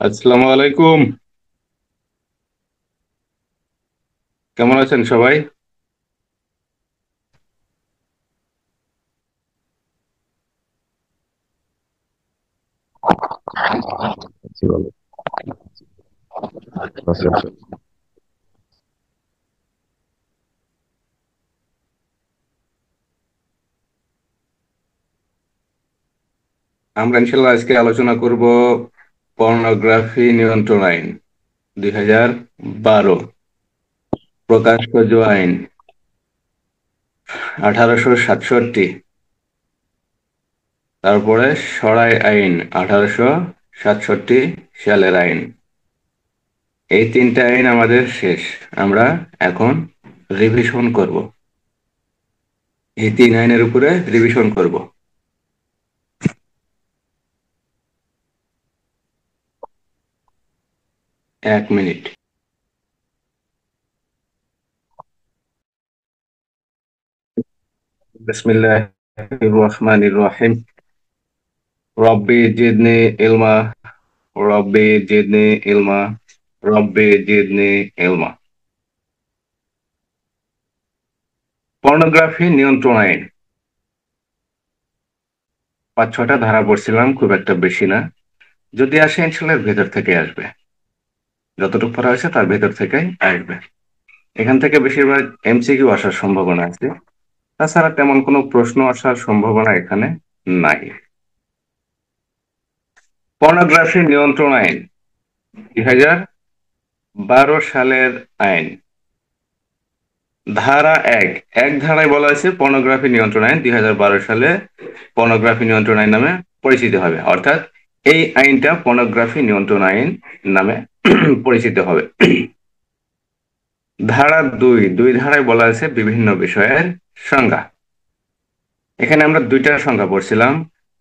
আসসালামু আলাইকুম। কেমন আছেন সবাই? আছি ভালো। আচ্ছা আচ্ছা। আমরা ইনশাল্লাহ আজকে আলোচনা করব পর্নোগ্রাফি নিয়ন্ত্রণ আইন 2012, প্রকাশজ আইন 1867, তারপরে সরাই আইন 1867 সালের আইন। এই তিনটা আইন আমাদের শেষ। আমরা এখন রিভিশন করব, এই তিন আইনের উপরে রিভিশন করব। 1 মিনিট। বিসমিল্লাহির রহমানির রহিম। রব্বি জিদনি ইলমা, রব্বি জিদনি ইলমা, রব্বি জিদনি ইলমা। পর্নোগ্রাফি নিয়ন্ত্রণ আইন 5-6টা ধারা পড়ছিলাম, খুব একটা বেশি না। যদি আসে ইনশাল্লাহ ভেতর থেকে আসবে, যতটুকু পড়া হয়েছে তার ভেতর থেকেই আসবে। এখান থেকে বেশিরভাগ এমসিকিউ আসার সম্ভাবনা আছে, তাছাড়া তেমন কোনো প্রশ্ন আসার সম্ভাবনা এখানে নাই। পর্নোগ্রাফি নিয়ন্ত্রণ আইন 2012 সালের আইন। ধারা এক, এক ধারায় বলা হয়েছে পর্নোগ্রাফি নিয়ন্ত্রণ আইন 2012 সালে পর্নোগ্রাফি নিয়ন্ত্রণ আইন নামে পরিচিত হবে, অর্থাৎ এই আইনটা পর্নোগ্রাফি নিয়ন্ত্রণ আইন নামে পরিচিত হবে। ধারা দুই, দুই ধারায় বলা আছে বিভিন্ন বিষয়ের সংজ্ঞা। এখানে আমরা দুইটা সংজ্ঞা পড়ছিলাম,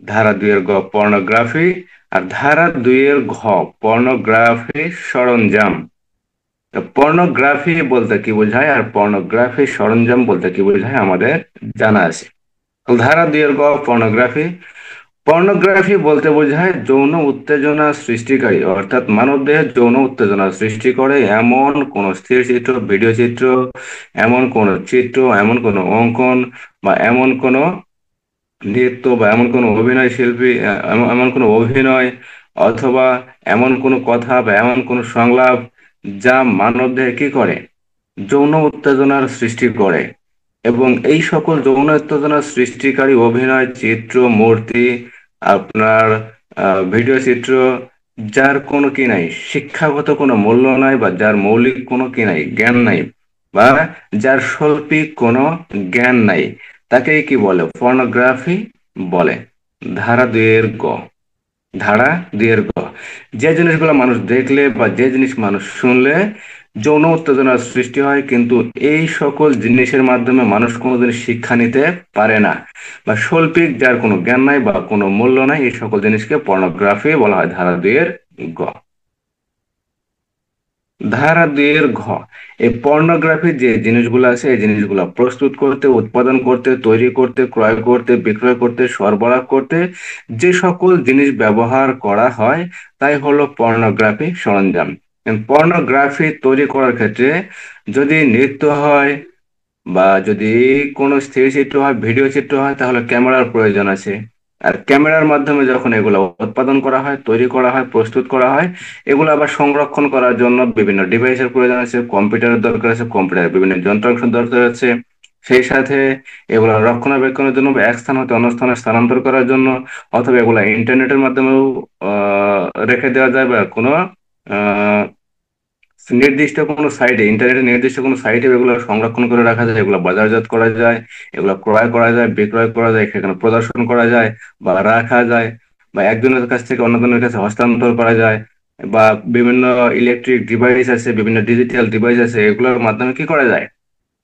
ধারা দুইয়ের গ পর্নোগ্রাফি, আর ধারা দুইয়ের ঘ পর্নোগ্রাফি সরঞ্জাম। তো পর্নোগ্রাফি বলতে কি বোঝায় আর পর্নোগ্রাফি সরঞ্জাম বলতে কি বোঝায় আমাদের জানা আছে। ধারা দুইয়ের গ পর্নোগ্রাফি, পর্নোগ্রাফি বলতে বোঝায় যৌন উত্তেজনা সৃষ্টিকারী, অর্থাৎ মানবদেহে যৌন উত্তেজনা সৃষ্টি করে এমন কোন স্থির চিত্র, ভিডিও চিত্র, এমন কোন চিত্র, এমন কোন অঙ্কন, বা এমন কোন নৃত্য, বা এমন কোন অভিনয় শিল্পী, এমন এমন কোন অভিনয়, অথবা এমন কোন কথা বা এমন কোন সংলাপ যা মানবদেহে কি করে, যৌন উত্তেজনার সৃষ্টি করে। এবং এই সকল যৌন উত্তেজনা সৃষ্টিকারী অভিনয়, চিত্র, মূর্তি, আপনার ভিডিও চিত্র, যার কোনো কি নাই, শিক্ষাগত কোনো মূল্য নাই, বা যার মৌলিক কোনো কি নাই, জ্ঞান নাই, বা যার শৈল্পিক কোনো জ্ঞান নাই, তাকেই কি বলে, পর্নোগ্রাফি বলে। ধারা দুইয়ের গ, ধারা দুইয়ের গ, যে জিনিসগুলো মানুষ দেখলে বা যে জিনিস মানুষ শুনলে যৌন উত্তেজনার সৃষ্টি হয়, কিন্তু এই সকল জিনিসের মাধ্যমে মানুষ কোনোদিন শিক্ষা নিতে পারে না, বা শৈল্পিক যার কোনো জ্ঞান নাই বা কোনো মূল্য নাই, এই সকল জিনিসকে পর্নোগ্রাফি বলা হয়। ধারা দুইয়ের গ। ধারা দুইয়ের ঘ, এই পর্নোগ্রাফির যে জিনিসগুলো আছে এই জিনিসগুলো প্রস্তুত করতে, উৎপাদন করতে, তৈরি করতে, ক্রয় করতে, বিক্রয় করতে, সরবরাহ করতে যে সকল জিনিস ব্যবহার করা হয় তাই হলো পর্নোগ্রাফি সরঞ্জাম। পর্নোগ্রাফি তৈরি করার ক্ষেত্রে যদি নৃত্য হয়, বা যদি কোনো স্থির চিত্র হয়, ভিডিও চিত্র হয়, তাহলে ক্যামেরার প্রয়োজন আছে। আর ক্যামেরার মাধ্যমে যখন এগুলো উৎপাদন করা হয়, তৈরি করা হয়, প্রস্তুত করা হয়, এগুলো আবার সংরক্ষণ করার জন্য বিভিন্ন ডিভাইসের প্রয়োজন আছে, কম্পিউটারের দরকার আছে, কম্পিউটারের বিভিন্ন যন্ত্রাংশ দরকার আছে। সেই সাথে এগুলো রক্ষণাবেক্ষণের জন্য বা এক স্থান হতে অন্য স্থানে স্থানান্তর করার জন্য, অথবা এগুলো ইন্টারনেটের মাধ্যমেও রেখে দেওয়া যায়, বা কোনো নির্দিষ্ট কোনো সাইটে, ইন্টারনেটে নির্দিষ্ট কোনো সাইটে এগুলো সংরক্ষণ করে রাখা যায়, এগুলো বাজারজাত করা যায়, এগুলো ক্রয় করা যায়, বিক্রয় করা যায়, সেখানে প্রদর্শন করা যায় বা রাখা যায়, বা একজনের কাছ থেকে অন্যজনের কাছে হস্তান্তর করা যায়, বা বিভিন্ন ইলেকট্রিক ডিভাইস আছে, বিভিন্ন ডিজিটাল ডিভাইস আছে, এগুলোর মাধ্যমে কি করা যায়,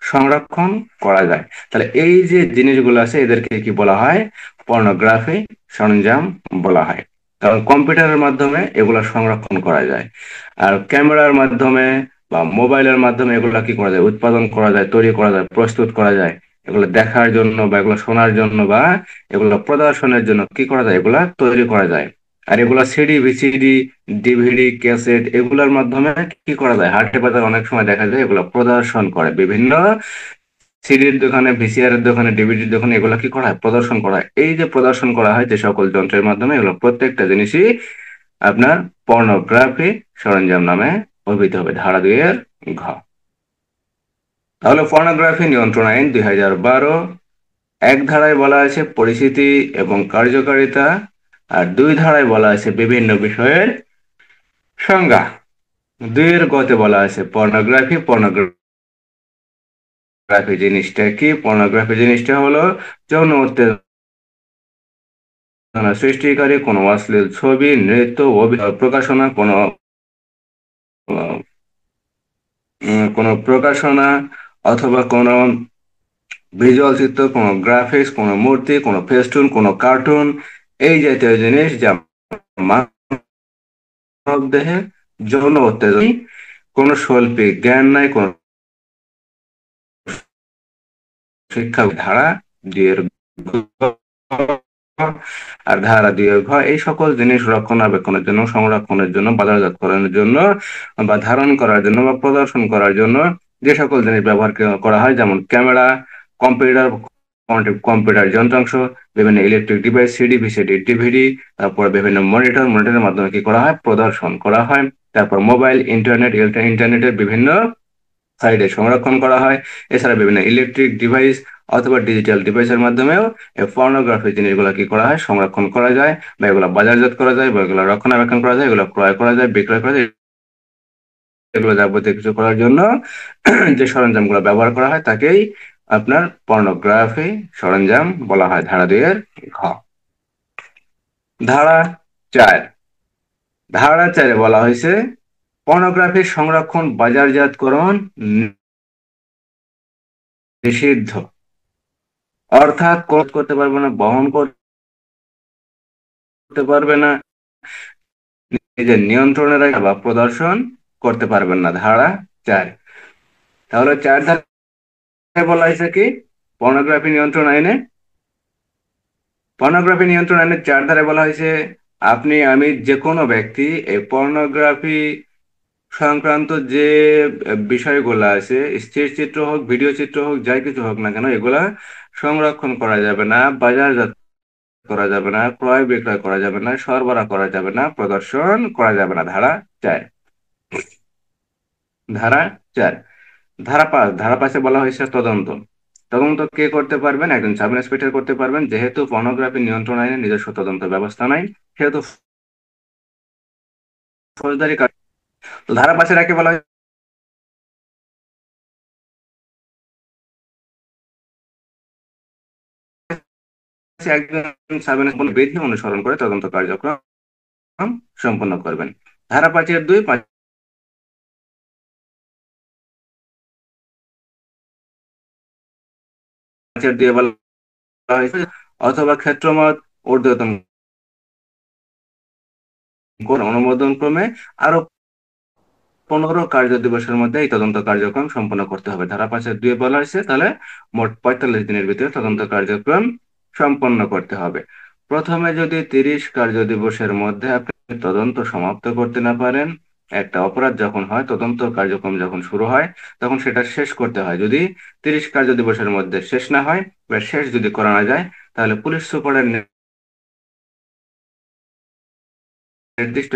সংরক্ষণ করা যায়। তাহলে এই যে জিনিসগুলো আছে এদেরকে কি বলা হয়, পর্নোগ্রাফি সরঞ্জাম বলা হয়। কারণ কম্পিউটারের মাধ্যমে এগুলো সংরক্ষণ করা যায়, আর ক্যামেরার মাধ্যমে বা মোবাইলের মাধ্যমে এগুলো কি করা যায়, উৎপাদন করা যায়, তৈরি করা যায়, প্রস্তুত করা যায়। এগুলো দেখার জন্য বা এগুলো শোনার জন্য বা এগুলো প্রদর্শনের জন্য কি করা যায়, এগুলা তৈরি করা যায়। আর এগুলো সিডি, ভিসিডি, ডিভিডি, ক্যাসেট এগুলোর মাধ্যমে কি করা যায়, হাটে বাজার অনেক সময় দেখা যায় এগুলো প্রদর্শন করে বিভিন্ন সিডির দোকানে, ভিসিআর এর দোকানে, ডিভিডির দোকানে এগুলো কি করা হয়, প্রদর্শন করা হয়। এই যে প্রদর্শন করা হয় যে সকল যন্ত্রের মাধ্যমে, এগুলো প্রত্যেকটা জিনিসই আপনার পর্নোগ্রাফি সরঞ্জাম নামে অভিহিত হবে, ধারা 2 এর ঘ। তাহলে পর্নোগ্রাফি নিয়ন্ত্রণ আইন 2012 এক ধারায় বলা আছে পরিস্থিতি এবং কার্যকারিতা, আর 2 ধারায় বলা আছে বিভিন্ন বিষয়ের সংজ্ঞা। 2 এর গতে বলা আছে পর্নোগ্রাফি। পর্নোগ্রাফি জিনিসটা কি? পর্নোগ্রাফি জিনিসটা হলো যৌন উত্তেজনা সৃষ্টিকারী কোনো অশ্লীল ছবি, নৃত্য, অভিনয়, প্রকাশনা, কোনো প্রকাশনা অথবা কোনো ভিজুয়াল চিত্র, কোনো গ্রাফিক্স, কোনো মূর্তি, কোনো ফেস্টুন, কোনো কার্টুন, এই জাতীয় জিনিস যা মানব দেহে যৌন উত্তেজনা, কোনো শৈল্পিক জ্ঞান নাই, কোনো শিক্ষা। ধারা 2 এর গ আর ধারা 2 এর ঘ এই সকল জিনিস রক্ষণাবেক্ষণের জন্য, সংরক্ষণের জন্য, বাজারজাতকরণের জন্য বা ধারণ করার জন্য বা প্রদর্শন করার জন্য যে সকল জিনিস ব্যবহার করা হয়, যেমন ক্যামেরা, কম্পিউটার, কম্পিউটার যন্ত্রাংশ, বিভিন্ন electric device, CD, VCD, DVD, তারপর বিভিন্ন মনিটরের মাধ্যমে কি করা হয়, প্রদর্শন করা হয়। তারপর মোবাইল, ইন্টারনেটের বিভিন্ন সাইডে সংরক্ষণ করা হয়। এছাড়া বিভিন্ন ইলেকট্রিক ডিভাইস অথবা ডিজিটাল ডিভাইসের মাধ্যমেও এই পর্নোগ্রাফি জিনিসগুলো কি করা হয়, সংরক্ষণ করা যায়, বা এগুলো বাজারজাত করা যায়, বা এগুলো রক্ষণাবেক্ষণ করা যায়, এগুলো ক্রয় করা যায়, বিক্রয় করা যায়। এগুলো যাবতীয় কিছু করার জন্য যে সরঞ্জামগুলো ব্যবহার করা হয় তাকেই আপনার পর্নোগ্রাফি সরঞ্জাম বলা হয়, ধারা 2 এর ঘ। ধারা 4, বলা হয়েছে পর্নোগ্রাফির সংরক্ষণ, বাজারজাতকরণ নিষিদ্ধ, অর্থাৎ করতে পারবে না, বহন করতে পারবে না, নিজের নিয়ন্ত্রণে রাখা বা প্রদর্শন করতে পারবেন না, ধারা 4। তাহলে 4 ধারায় বলা হয়েছে কি, পর্নোগ্রাফি নিয়ন্ত্রণ আইনে, 4 ধারায় বলা হয়েছে আপনি, আমি, যে কোনো ব্যক্তি এই পর্নোগ্রাফি সংক্রান্ত যে বিষয়গুলো আছে, স্থির চিত্র হোক, ভিডিও চিত্র হোক, যাই কিছু হোক না কেন, এগুলা সংরক্ষণ করা যাবে না, বাজারজাত করা যাবে না, ক্রয় বিক্রয় করা যাবে না, সরবরাহ করা যাবে না, প্রদর্শন করা যাবে না, ধারা 4। ধারা 4। ধারা 5 বলা হয়েছে তদন্ত। তদন্ত কে করতে পারবেন? একজন সাব ইন্সপেক্টর করতে পারবেন। যেহেতু পর্নোগ্রাফি নিয়ন্ত্রণ আইনে নিজস্ব তদন্ত ব্যবস্থা নাই, সেহেতু ফৌজদারি তো ধারা 5 একে বলা হয়েছে একজন সাব ইন্সপেক্টর বিধি অনুসরণ করে তদন্ত কার্যক্রম সম্পন্ন করবেন। ধারা 5-2, 5-2 বলা হয়েছে অথবা ক্ষেত্রমত ঊর্ধ্বতন কোন অনুমোদন ক্রমে আরো 15 কার্য দিবসের মধ্যে এই তদন্ত কার্যক্রম সম্পন্ন করতে হবে। ধারা 5-2 বলা হয়েছে তাহলে মোট 45 দিনের ভিতরে তদন্ত কার্যক্রম সম্পন্ন করতে হবে। প্রথমে যদি 30 কার্য দিবসের মধ্যে আপনি তদন্ত সমাপ্ত করতে না পারেন, একটা অপরাধ যখন হয়, তদন্ত কার্যক্রম যখন শুরু হয়, তখন সেটা শেষ করতে হয়। যদি 30 কার্য দিবসের মধ্যে শেষ না হয় বা শেষ যদি করা না যায়, তাহলে পুলিশ সুপারের নির্দিষ্ট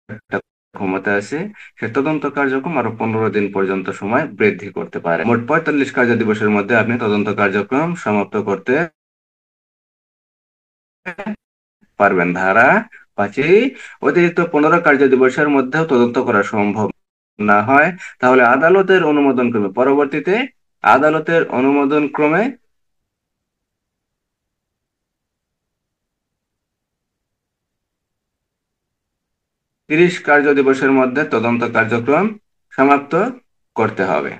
একটা ক্ষমতা আছে, সে তদন্ত কার্যক্রম আরো 15 দিন পর্যন্ত সময় বৃদ্ধি করতে পারে। মোট 45 কার্য দিবসের মধ্যে আপনি তদন্ত কার্যক্রম সমাপ্ত করতে পারবেন। ধারা 5 অতিরিক্ত 15 কার্য দিবসের মধ্যেও তদন্ত করা সম্ভব না হয়, তাহলে আদালতের অনুমোদন ক্রমে, পরবর্তীতে আদালতের অনুমোদন ক্রমে 30 কার্য দিবসের মধ্যে তদন্ত কার্যক্রম সমাপ্ত করতে হবে।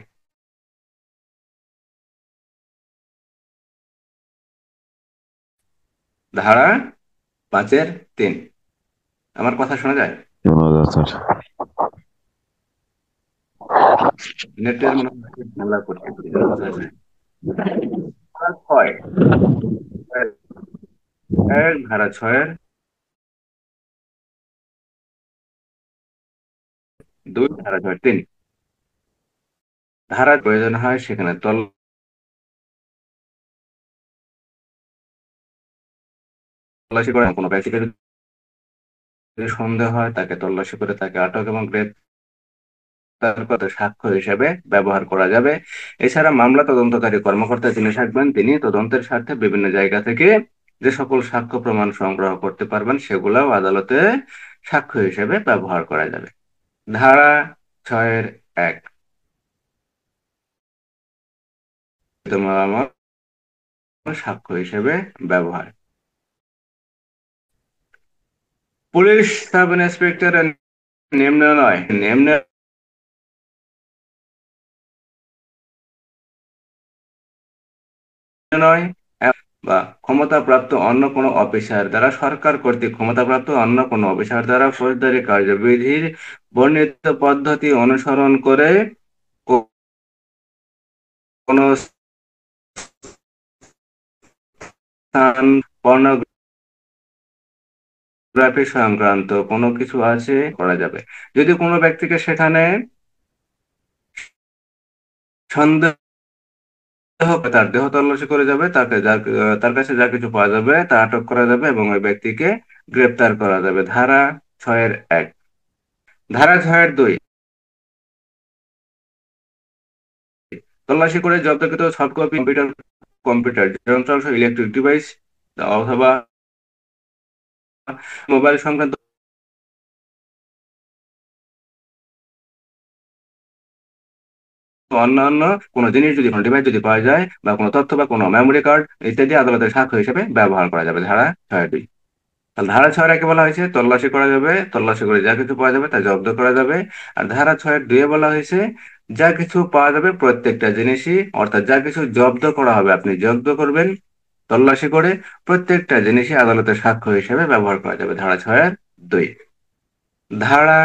ধারা 5-3, আমার কথা শোনা যায়? শোনা যাচ্ছে স্যার। নেটের মনে হয় ঝামেলা করতে পারি, বোঝা যায়। ধারা 6, ধারা 6 দুই, ধারা 6-3। ধারার প্রয়োজন হয় সেখানে তল্লাশি করে কোনো ব্যক্তিকে যদি সন্দেহ হয় তাকে তল্লাশি করে তাকে আটক এবং গ্রেপ্তার করতে সাক্ষ্য হিসেবে ব্যবহার করা যাবে। এছাড়া মামলা তদন্তকারী কর্মকর্তা যিনি থাকবেন তিনি তদন্তের স্বার্থে বিভিন্ন জায়গা থেকে যে সকল সাক্ষ্য প্রমাণ সংগ্রহ করতে পারবেন সেগুলোও আদালতে সাক্ষ্য হিসেবে ব্যবহার করা যাবে। ধারা 6-1 মামলা সাক্ষ্য হিসেবে ব্যবহার। পুলিশ সাব ইন্সপেক্টরের নিম্ন নয় বা ক্ষমতাপ্রাপ্ত অন্য কোনো অফিসার দ্বারা সরকার কর্তৃক ক্ষমতাপ্রাপ্ত অন্য কোনো অফিসার দ্বারা ফৌজদারি কার্যবিধির বর্ণিত পদ্ধতি অনুসরণ করে কোনো স্থান পর্নোগ্রাফি সংক্রান্ত কোনো কিছু আছে করা যাবে। যদি কোনো ব্যক্তিকে সেখানে সন্দেহ হবে, তার দেহ তল্লাশি করে যাবে, তার কাছে যা কিছু পাওয়া যাবে তা আটক করা যাবে এবং ওই ব্যক্তিকে গ্রেপ্তার করা যাবে। ধারা 6-1। ধারা 6-2 তল্লাশি করে জব্দকৃত সফট কপি কম্পিউটার যন্ত্রাংশ ইলেকট্রিক ডিভাইস অথবা মোবাইল সংক্রান্ত অন্যান্য কোনো জিনিস যদি কোনো ডিভাইস যদি পাওয়া যায় বা কোনো তথ্য বা কোনো মেমোরি কার্ড ইত্যাদি আদালতের সাক্ষ্য হিসেবে ব্যবহার করা যাবে। ধারা 6-2। তাহলে ধারা 6 একে বলা হয়েছে তল্লাশি করা যাবে, তল্লাশি করে যা কিছু পাওয়া যাবে তা জব্দ করা যাবে। আর ধারা 6-2 বলা হয়েছে যা কিছু পাওয়া যাবে প্রত্যেকটা জিনিসই, অর্থাৎ যা কিছু জব্দ করা হবে আপনি জব্দ করবেন তল্লাশি করে, প্রত্যেকটা জিনিসই আদালতের সাক্ষ্য হিসেবে ব্যবহার করা যাবে। ধারা 6-2। ধারা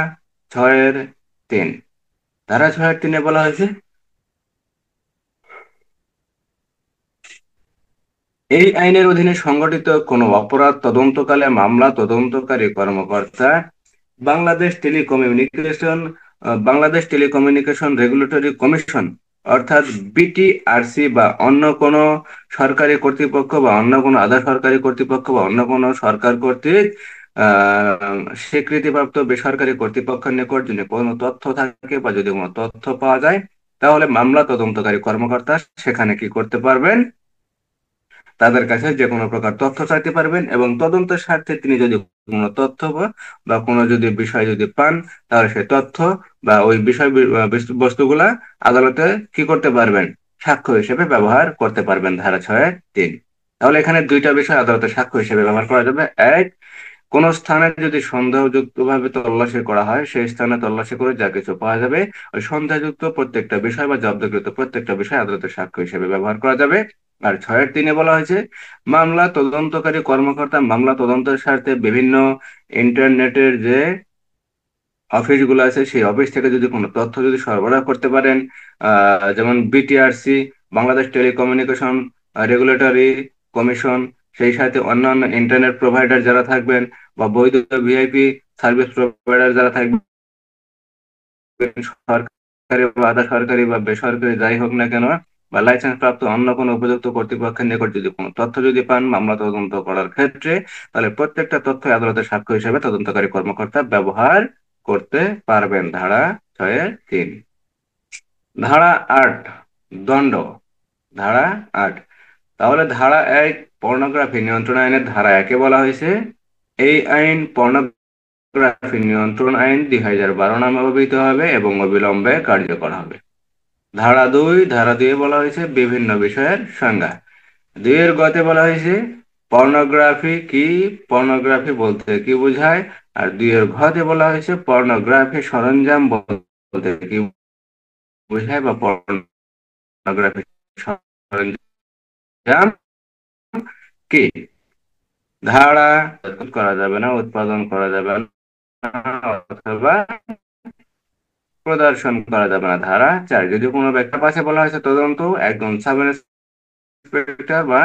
6-3। ধারা 6-3 বলা হয়েছে এই আইনের অধীনে সংগঠিত কোনো অপরাধ তদন্তকালে মামলা তদন্তকারী কর্মকর্তা Bangladesh telecommunication Bangladesh telecommunication regulatory commission অর্থাৎ বিটিআরসি বা অন্য কোনো সরকারি কর্তৃপক্ষ বা অন্য কোনো আধা সরকারি কর্তৃপক্ষ বা অন্য কোনো সরকার কর্তৃক স্বীকৃতিপ্রাপ্ত বেসরকারি কর্তৃপক্ষের নিকট যদি কোনো তথ্য থাকে বা যদি কোনো তথ্য পাওয়া যায় তাহলে মামলা তদন্তকারী কর্মকর্তা সেখানে কি করতে পারবেন, তাদের কাছে যে কোনো প্রকার তথ্য চাইতে পারবেন এবং তদন্তের স্বার্থে তিনি যদি কোনো তথ্য বা কোনো যদি বিষয় যদি পান তাহলে সেই তথ্য বা ওই বস্তুগুলা আদালতে কি করতে পারবেন, সাক্ষ্য হিসেবে ব্যবহার করতে পারবেন। ধারা 6-3। তাহলে এখানে দুইটা বিষয় আদালতে সাক্ষ্য হিসেবে ব্যবহার করা যাবে। এক, কোন স্থানে যদি সন্দেহযুক্ত ভাবে তল্লাশি করা হয় সেই স্থানে তল্লাশি করে যা কিছু পাওয়া যাবে ওই সন্দেহযুক্ত প্রত্যেকটা বিষয় বা জব্দকৃত প্রত্যেকটা বিষয় আদালতের সাক্ষ্য হিসেবে ব্যবহার করা যাবে। আর 6-3 বলা হয়েছে মামলা তদন্তকারী কর্মকর্তা মামলা তদন্তের স্বার্থে বিভিন্ন ইন্টারনেটের যে অফিসগুলো আছে সেই অফিস থেকে যদি কোনো তথ্য যদি সরবরাহ করতে পারেন, যেমন BTRC Bangladesh telecommunication regulatory commission, সেই সাথে অন্যান্য ইন্টারনেট প্রোভাইডার যারা থাকবেন বা বৈধ ভিআইপি সার্ভিস প্রোভাইডার যারা থাকবেন, সরকারি বা আধা সরকারি বা বেসরকারি যাই হোক না কেন, বা লাইসেন্স প্রাপ্ত অন্য কোনো উপযুক্ত কর্তৃপক্ষের নিকট যদি কোনো তথ্য যদি পান মামলা তদন্ত করার ক্ষেত্রে তাহলে প্রত্যেকটা তথ্য আদালতের সাক্ষ্য হিসেবে তদন্তকারী কর্মকর্তা ব্যবহার করতে পারবেন। ধারা 6-3। ধারা 8 দণ্ড। ধারা 8। তাহলে ধারা 1 পর্নোগ্রাফি নিয়ন্ত্রণ আইনের ধারা 1-এ বলা হয়েছে এই আইন পর্নোগ্রাফি নিয়ন্ত্রণ আইন 2012 নামে অভিহিত হবে এবং অবিলম্বে কার্যকর হবে। ধারা 2 বলা হয়েছে বিভিন্ন বিষয়ের সংজ্ঞা। 2-এর গতে বলা হয়েছে পর্নোগ্রাফি কি, পর্নোগ্রাফি বলতে কি বোঝায়। আর 2-এর ঘতে বলা হয়েছে পর্নোগ্রাফি সরঞ্জাম বলতে কি বোঝায় বা পর্নোগ্রাফি সরঞ্জাম কি। ধারা করা যাবে না, উৎপাদন করা যাবে না অথবা প্রদর্শন করা যাবে না। ধারা 4 যদি কোনো ব্যক্তির পাশে বলা হয়েছে তদন্ত একজন সাব ইন্সপেক্টর বা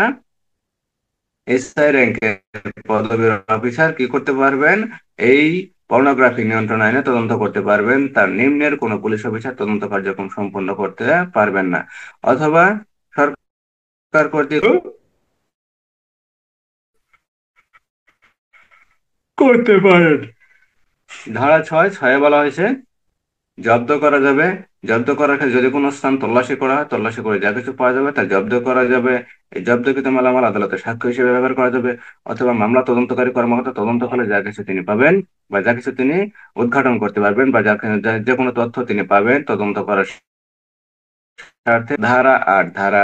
এসআই র্যাঙ্কের পদবীর অফিসার কি করতে পারবেন, এই পর্নোগ্রাফি নিয়ন্ত্রণ আইনে তদন্ত করতে পারবেন, তার নিম্নের কোনো পুলিশ অফিসার তদন্ত কার্যক্রম সম্পন্ন করতে পারবেন না। অথবা সরকার কর্তৃক করতে পারেন। ধারা 6 বলা হয়েছে জব্দ করা যাবে। জব্দ করার ক্ষেত্রে যদি কোনো স্থান তল্লাশি করা হয়, তল্লাশি করে যা কিছু পাওয়া যাবে তা জব্দ করা যাবে। এই জব্দকৃত মালামাল আদালতে সাক্ষ্য হিসেবে ব্যবহার করা যাবে, অথবা মামলা তদন্তকারী কর্মকর্তা তদন্ত ফলে যা কিছু তিনি পাবেন বা যা কিছু তিনি উদ্ঘাটন করতে পারবেন বা যে কোনো তথ্য তিনি পাবেন তদন্ত করার স্বার্থে। ধারা 8 ধারা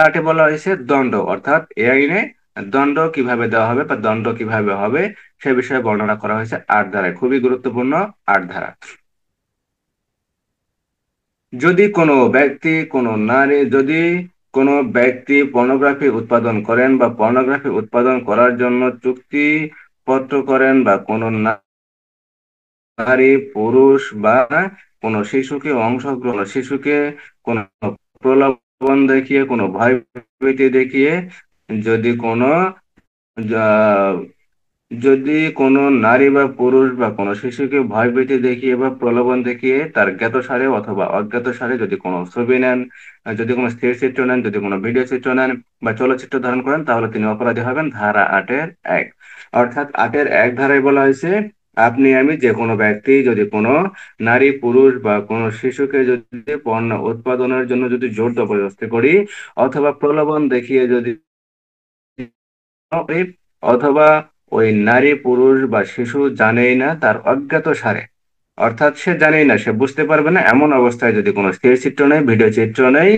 8 বলা হয়েছে দণ্ড, অর্থাৎ এই আইনে দণ্ড কিভাবে দেওয়া হবে বা দণ্ড কিভাবে হবে সে বিষয়ে বর্ণনা করা হয়েছে 8 ধারায়। খুবই গুরুত্বপূর্ণ 8 ধারা। যদি কোনো ব্যক্তি পর্নোগ্রাফি উৎপাদন করেন বা পর্নোগ্রাফি উৎপাদন করার জন্য চুক্তিপত্র করেন, বা কোনো নারী, পুরুষ বা কোনো শিশুকে কোনো প্রলোভন দেখিয়ে, কোনো ভয়ভীতি দেখিয়ে, যদি কোনো আহ, যদি কোনো নারী বা পুরুষ বা কোনো শিশুকে ভয়ভীতি দেখিয়ে বা প্রলোভন দেখিয়ে তার জ্ঞাতসারে অথবা অজ্ঞাতসারে যদি কোনো ছবি নেন, যদি কোনো স্থির চিত্র নেন, যদি কোনো ভিডিও চিত্র নেন বা চলচ্চিত্র ধারণ করেন, তাহলে তিনি অপরাধী হবেন ধারা 8 অর্থাৎ 8 ধারায় বলা হয়েছে আপনি আমি যে কোনো ব্যক্তি যদি কোনো নারী, পুরুষ বা কোনো শিশুকে যদি পণ্য উৎপাদনের জন্য যদি জোর জবরদস্তি করি, অথবা প্রলোভন দেখিয়ে যদি, অথবা ওই নারী, পুরুষ বা শিশু জানেই না, তার অজ্ঞাত সারে, অর্থাৎ সে জানেই না, সে বুঝতে পারবে না, এমন অবস্থায় যদি কোনো স্থির চিত্র নেই, ভিডিও চিত্র নেই,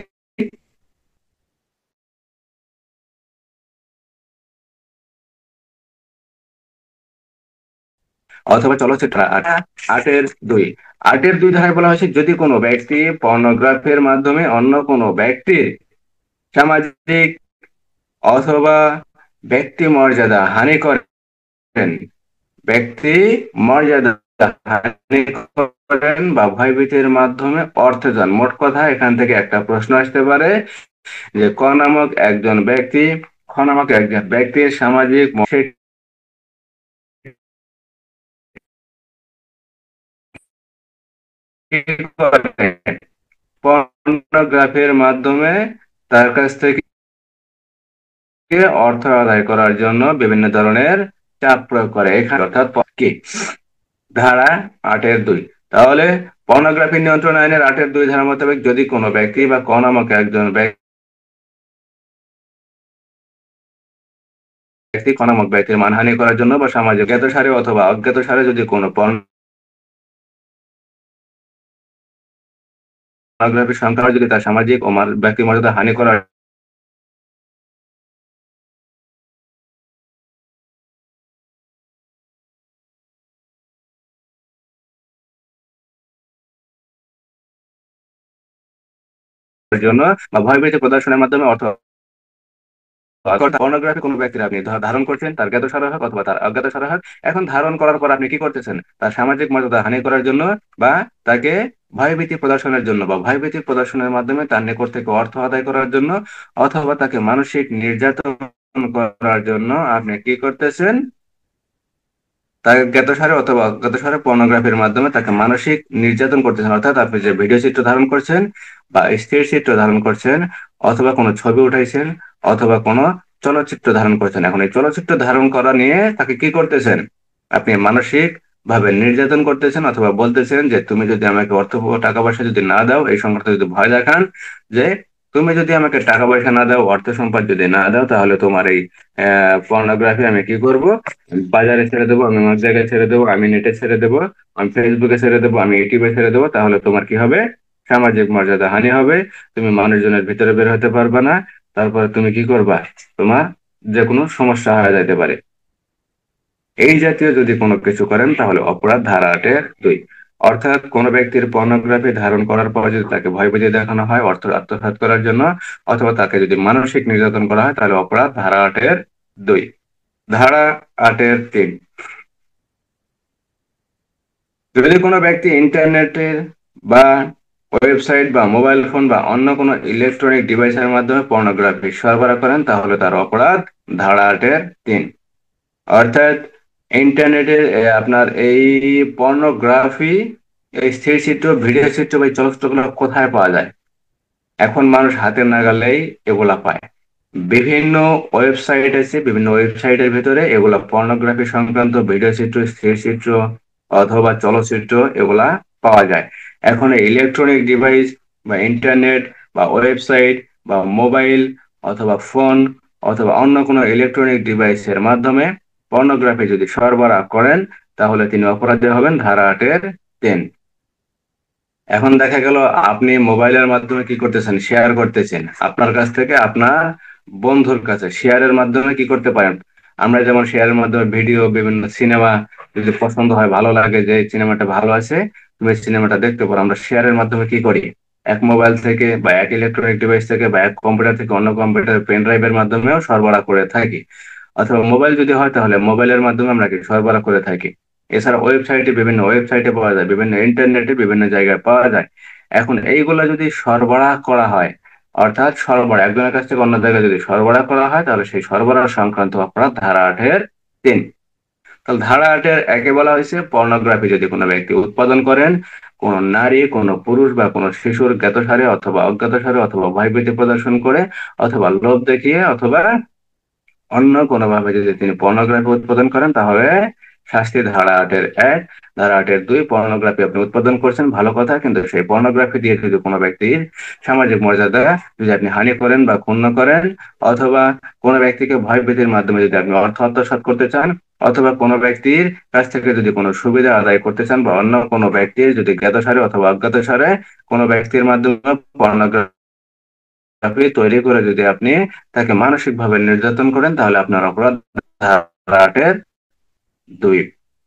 অথবা চলচ্চিত্র। 8-2 ধারায় বলা হয়েছে যদি কোনো ব্যক্তি পর্নোগ্রাফির মাধ্যমে অন্য কোনো ব্যক্তির সামাজিক অথবা ব্যক্তি মর্যাদা হানি করেন, ব্যক্তি মর্যাদা হানি করেন বা ভয়ভীতির মাধ্যমে অর্থ দান। মোট কথা এখান থেকে একটা প্রশ্ন আসতে পারে যে খ নামক একজন ব্যক্তির সামাজিক সে কি করে? পর্নোগ্রাফির মাধ্যমে তার কাছ থেকে অর্থ আদায় করার জন্য বিভিন্ন ধরনের চাপ প্রয়োগ করে, এখানে অর্থাৎ কি ধারা 8-2। তাহলে পর্নোগ্রাফি নিয়ন্ত্রণ আইনের 8-2 ধারা মোতাবেক যদি কোনো ব্যক্তি বা ক নামক একজন খ নামক ব্যক্তির মানহানি করার জন্য বা সামাজিক জ্ঞাতসারে অথবা অজ্ঞাতসারে যদি কোনো পর্নোগ্রাফির সংখ্যা যদি তার সামাজিক ও ব্যক্তি মর্যাদা হানি করার জন্য বা ভয়ভীতি প্রদর্শনের মাধ্যমে অর্থ পর্নোগ্রাফি কোনো ব্যক্তির আপনি ধারণ করছেন, তার জ্ঞাতসারে হোক অথবা তার অজ্ঞাতসারে হোক। এখন ধারণ করার পর আপনি কি করতেছেন? তার সামাজিক মর্যাদা হানি করার জন্য, বা তাকে ভয়ভীতি প্রদর্শনের জন্য, বা ভয়ভীতি প্রদর্শনের মাধ্যমে তার নিকট থেকে অর্থ আদায় করার জন্য, অথবা তাকে মানসিক নির্যাতন করার জন্য আপনি কি করতেছেন? তাকে জ্ঞাতসারে অথবা অজ্ঞাতসারে পর্নোগ্রাফির মাধ্যমে তাকে মানসিক নির্যাতন করতেছেন। অর্থাৎ আপনি যে ভিডিও চিত্র ধারণ করছেন বা স্থির চিত্র ধারণ করছেন, অথবা কোনো ছবি উঠাইছেন, অথবা কোনো চলচ্চিত্র ধারণ করছেন, এখন এই চলচ্চিত্র ধারণ করা নিয়ে তাকে কি করতেছেন? আপনি মানসিক ভাবে নির্যাতন করতেছেন, অথবা বলতেছেন যে তুমি যদি আমাকে টাকা পয়সা যদি না দাও, এই সংক্রান্ত যদি ভয় দেখান যে তুমি যদি আমাকে টাকা পয়সা না দাও, অর্থ সম্পদ যদি না দাও, তাহলে তোমার এই পর্নোগ্রাফি আমি কি করব? বাজারে ছেড়ে দেবো, আমি আমার জায়গায় ছেড়ে দেবো, আমি নেটে ছেড়ে দেবো, আমি ফেসবুকে ছেড়ে দেবো, আমি ইউটিউবে ছেড়ে দেবো। তাহলে তোমার কি হবে? সামাজিক মর্যাদা হানি হবে, তুমি মানুষজনের ভিতরে বের হতে পারবে না, তারপরে তুমি কি করবা? তোমার যে কোনো সমস্যা হয়ে যেতে পারে। এই জাতীয় যদি কোনো কিছু করেন তাহলে অপরাধ ধারা 8-2। অর্থাৎ কোনো ব্যক্তির পর্নোগ্রাফি ধারণ করার পর যদি তাকে ভয়ভীতি দেখানো হয় অর্থ আত্মসাৎ করার জন্য, অথবা তাকে যদি মানসিক নির্যাতন করা হয়, তাহলে অপরাধ ধারা 8-2। ধারা 8-3, যদি কোনো ব্যক্তি ইন্টারনেটের বা ওয়েবসাইট বা মোবাইল ফোন বা অন্য কোনো ইলেকট্রনিক ডিভাইসের মাধ্যমে পর্নোগ্রাফি সরবরাহ করেন, তাহলে তার অপরাধ ধারা 8-3। অর্থাৎ ইন্টারনেটে আপনার এই পর্নোগ্রাফি, এই স্থির চিত্র, ভিডিও চিত্র বা এই চলচ্চিত্রগুলো কোথায় পাওয়া যায়? এখন মানুষ হাতের নাগালেই এগুলা পায়। বিভিন্ন ওয়েবসাইট আছে, বিভিন্ন ওয়েবসাইটের ভিতরে এগুলা পর্নোগ্রাফি সংক্রান্ত ভিডিও চিত্র, স্থির চিত্র অথবা চলচ্চিত্র এগুলা পাওয়া যায়। এখন ইলেকট্রনিক ডিভাইস বা ইন্টারনেট বা ওয়েবসাইট বা মোবাইল অথবা ফোন অথবা অন্য কোনো ইলেকট্রনিক ডিভাইসের মাধ্যমে পর্নোগ্রাফি যদি সরবরাহ করেন, তাহলে তিনি অপরাধী হবেন ধারা ৮-এর ৩। এখন দেখা গেল আপনি মোবাইলের মাধ্যমে কি করতেছেন, শেয়ার করতেছেন আপনার কাছ থেকে আপনার বন্ধুর কাছে, শেয়ারের মাধ্যমে কি করতে পারেন? আমরা যেমন শেয়ারের মাধ্যমে ভিডিও, বিভিন্ন সিনেমা যদি পছন্দ হয়, ভালো লাগে যে সিনেমাটা ভালো আছে, তুমি সিনেমাটা দেখতে পারো, আমরা শেয়ারের মাধ্যমে কি করি? এক মোবাইল থেকে বা এক ইলেকট্রনিক ডিভাইস থেকে বা এক কম্পিউটার থেকে অন্য কম্পিউটার পেন ড্রাইভের মাধ্যমেও সরবরাহ করে থাকি। অথবা মোবাইল যদি হয় তাহলে মোবাইলের মাধ্যমে আমরা কি সরবরাহ করে থাকি। এছাড়া ওয়েবসাইটে, বিভিন্ন ওয়েবসাইটে পাওয়া যায়, বিভিন্ন ইন্টারনেটে বিভিন্ন জায়গায় পাওয়া যায়। এখন এইগুলা যদি সরবরাহ করা হয়, অর্থাৎ সরবরাহ একজনের কাছ থেকে অন্য জায়গায় যদি সরবরাহ করা হয়, তাহলে সেই সরবরাহ সংক্রান্ত অপরাধ ধারা ৮-এর ৩। তাহলে ধারা ৮-এর ১-এ বলা হয়েছে পর্নোগ্রাফি যদি কোনো ব্যক্তি উৎপাদন করেন, কোন নারী, কোন পুরুষ বা কোন শিশুর জ্ঞাতসারে অথবা অজ্ঞাতসারে অথবা ভয়ভীতি প্রদর্শন করে অথবা লোভ দেখিয়ে অথবা অন্য কোনোভাবে যদি তিনি পর্নোগ্রাফি উৎপাদন করেন, তাহলে শাস্তি ধারা ৮-এর ১, ধারা ৮-এর ২। পর্নোগ্রাফি আপনি উৎপাদন করছেন ভালো কথা, কিন্তু সেই পর্নোগ্রাফি দিয়ে যদি কোনো ব্যক্তির সামাজিক মর্যাদা যদি আপনি হানি করেন বা ক্ষুণ্ণ করেন, অথবা কোনো ব্যক্তিকে ভয়ভীতির মাধ্যমে যদি আপনি অর্থ আত্মসাৎ করতে চান, অথবা কোনো ব্যক্তির কাছ থেকে যদি কোনো সুবিধা আদায় করতে চান, বা অন্য কোনো ব্যক্তির যদি জ্ঞাতসারে অথবা অজ্ঞাতসারে কোনো ব্যক্তির মাধ্যমে পর্নোগ্রাফি তৈরি করে যদি আপনি তাকে মানসিকভাবে নির্যাতন করেন, তাহলে আপনার অপরাধ ধারা ৮-এর ২।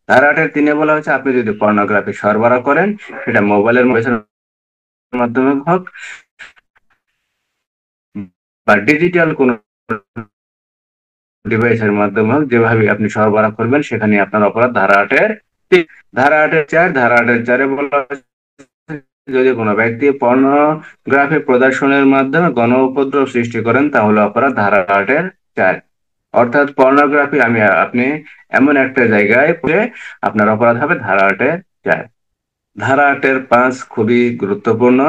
ধারা ৮-এর ৩-এ বলা হচ্ছে আপনি যদি পর্নোগ্রাফি সরবরাহ করেন, সেটা মোবাইলের মাধ্যমে হোক বা ডিজিটাল কোন ডিভাইসের মাধ্যমে হোক, যেভাবে আপনি সরবরাহ করবেন সেখানে আপনার অপরাধ ধারা ৮-এর ৩। ধারা ৮-এর ৪, ধারা ৮-এর ৪-এ বলা হচ্ছে যদি কোনো ব্যক্তি পর্নোগ্রাফি প্রদর্শনের মাধ্যমে গণ উপদ্রব সৃষ্টি করেন, তাহলে অপরাধ ধারা ৮-এর ৪। অর্থাৎ পর্নোগ্রাফি আপনি এমন একটা জায়গায় পড়ে আপনার অপরাধ হবে ধারা ৮-এর ৪। ধারা ৮-এর ৫ খুবই গুরুত্বপূর্ণ।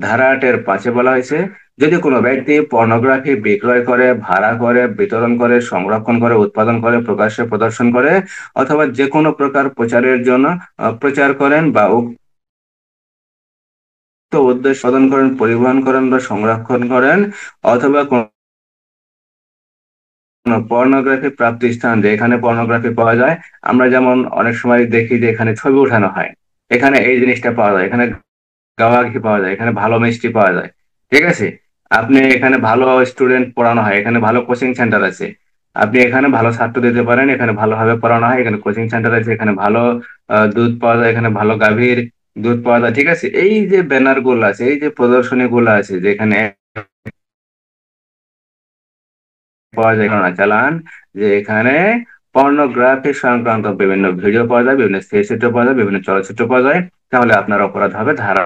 ধারা ৮-এর ৫-এ বলা হয়েছে যদি কোনো ব্যক্তি পর্নোগ্রাফি বিক্রয় করে, ভাড়া করে, বিতরণ করে, সংরক্ষণ করে, উৎপাদন করে, প্রকাশ্যে প্রদর্শন করে অথবা যে কোনো প্রকার প্রচারের জন্য প্রচার করেন বা উদ্দেশ্য সাধন করেন, পরিবহন করেন বা সংরক্ষণ করেন, অথবা পর্নোগ্রাফি প্রাপ্তি স্থান যেখানে পর্নোগ্রাফি পাওয়া যায়, আমরা যেমন অনেক সময় দেখি যে এখানে ছবি উঠানো হয়, এখানে এই জিনিসটা পাওয়া যায়, এখানে গাওয়া ঘি পাওয়া যায়, এখানে ভালো মিষ্টি পাওয়া যায়, ঠিক আছে? আপনি এখানে ভালো স্টুডেন্ট পড়ানো হয়, এখানে ভালো কোচিং সেন্টার আছে, আপনি এখানে ভালো ছাত্র দিতে পারেন, এখানে ভালোভাবে পড়ানো হয়, এখানে কোচিং সেন্টার আছে, এখানে ভালো দুধ পাওয়া যায়, এখানে ভালো গাভীর দুধ পাওয়া যায়, ঠিক আছে? এই যে ব্যানার গুলো আছে, এই যে প্রদর্শনী গুলো আছে, যেখানে পাওয়া যায় ঘটনা চালান যে এখানে পর্নোগ্রাফি সংক্রান্ত বিভিন্ন ভিডিও পাওয়া যায়, বিভিন্ন স্থিরচিত্র পাওয়া যায়, বিভিন্ন চলচ্চিত্র পাওয়া যায়, তাহলে আপনার অপরাধ হবে ধারা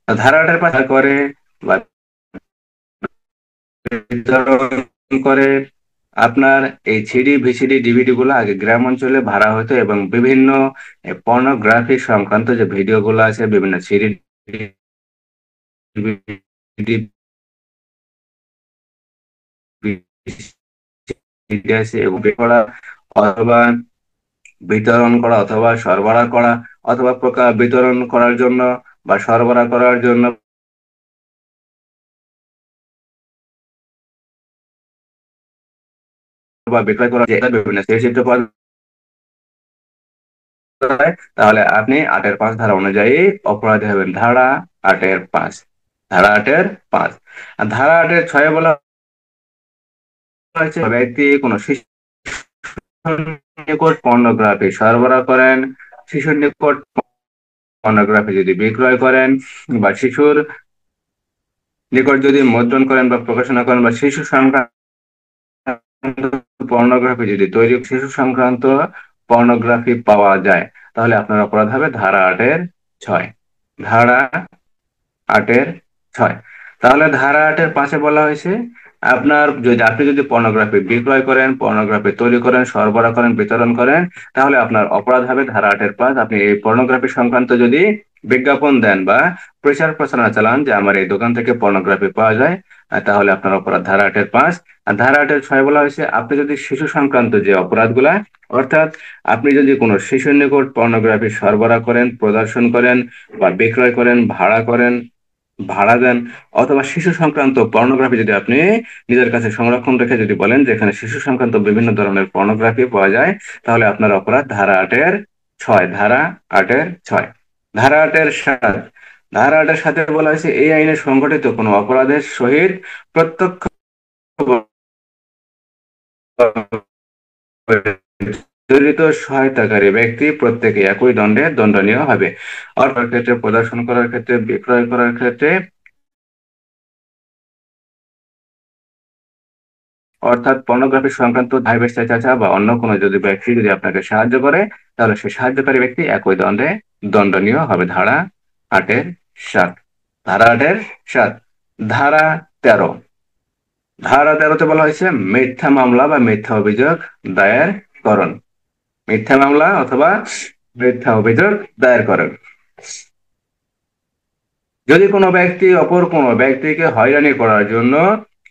৮-এর পাশে করে বা বিতরণ করে। আপনার এই সিডি, ভিসিডি, ডিভিডি গুলো আগে গ্রাম অঞ্চলে ভাড়া হতো এবং বিভিন্ন পর্নোগ্রাফি সংক্রান্ত যে ভিডিও গুলো আছে, বিভিন্ন সিডি, ডিভিডি আছে, এগুলো বের করা অথবা বিতরণ করা অথবা সরবরাহ করা অথবা বিতরণ করার জন্য বা সরবরাহ করার জন্য বা বিক্রয় করার যে বিভিন্ন চিত্র পাওয়া যায়, তাহলে আপনি ৮-এর ৫ ধারা অনুযায়ী অপরাধী হবেন। ধারা ৮-এর ৫, ধারা ৮-এর ৫। আর ধারা ৮-এর ৬-এ বলা হয়েছে ব্যক্তি কোনো শিশুর নিকট পর্নোগ্রাফি সরবরাহ করেন, শিশুর নিকট পর্নোগ্রাফি যদি বিক্রয় করেন বা শিশুর নিকট যদি মুদ্রণ করেন বা প্রকাশনা করেন বা শিশু সংক্রান্ত পর্নোগ্রাফি যদি তৈরি, শিশু সংক্রান্ত পর্নোগ্রাফি পাওয়া যায়, তাহলে আপনার অপরাধ হবে ধারা ৮-এর ৬। ধারা 8-এর 6। তাহলে ধারা 8-এর 5-এ বলা হয়েছে আপনি যদি পর্নোগ্রাফি বিক্রয় করেন, পর্নোগ্রাফি তৈরি করেন, সরবরাহ করেন, বিতরণ করেন, তাহলে আপনার অপরাধ হবে ধারা 8-এর 5। আপনি এই পর্নোগ্রাফি সংক্রান্ত যদি বিজ্ঞাপন দেন বা প্রচার প্রচারণা চালান যে আমার এই দোকান থেকে পর্নোগ্রাফি পাওয়া যায়, তাহলে আপনার অপরাধ ধারা 8-এর 5। আর ধারা 8-এর 6 বলা হয়েছে আপনি যদি শিশু সংক্রান্ত যে অপরাধগুলা, অর্থাৎ আপনি যদি কোনো শিশুর নিকট পর্নোগ্রাফি সরবরাহ করেন, প্রদর্শন করেন বা বিক্রয় করেন, ভাড়া দেন, অথবা শিশু সংক্রান্ত পর্নোগ্রাফি যদি আপনি নিজের কাছে সংরক্ষণ রেখে যদি বলেন যে এখানে শিশু সংক্রান্ত বিভিন্ন ধরনের পর্নোগ্রাফি পাওয়া যায়, তাহলে আপনার অপরাধ ধারা 8-এর 6। ধারা 8-এর 6। ধারা 8-এর 7। ধারা 8-এর সাথে বলা হয়েছে এই আইনে সংগঠিত কোনো অপরাধের সহিত প্রত্যক্ষ জড়িত সহায়তাকারী ব্যক্তি প্রত্যেকে একই দণ্ডে দণ্ডনীয় হবে। অর্থাৎ ক্ষেত্রে, প্রদর্শন করার ক্ষেত্রে, বিক্রয় করার ক্ষেত্রে, অর্থাৎ পর্নোগ্রাফি সংক্রান্ত ভাই বেশ্তা চাচা বা অন্য কোনো যদি ব্যক্তি যদি আপনাকে সাহায্য করে, তাহলে সেই সাহায্যকারী ব্যক্তি একই দণ্ডে দণ্ডনীয় হবে। ধারা 8-এর 7। ধারা 8-এর 7। ধারা 13। ধারা 13-তে বলা হয়েছে মিথ্যা মামলা বা মিথ্যা অভিযোগ দায়ের করণ। মিথ্যা মামলা অথবা মিথ্যা অভিযোগ দায়ের করেন। যদি কোনো ব্যক্তি অপর কোনো ব্যক্তিকে হয়রানি করার জন্য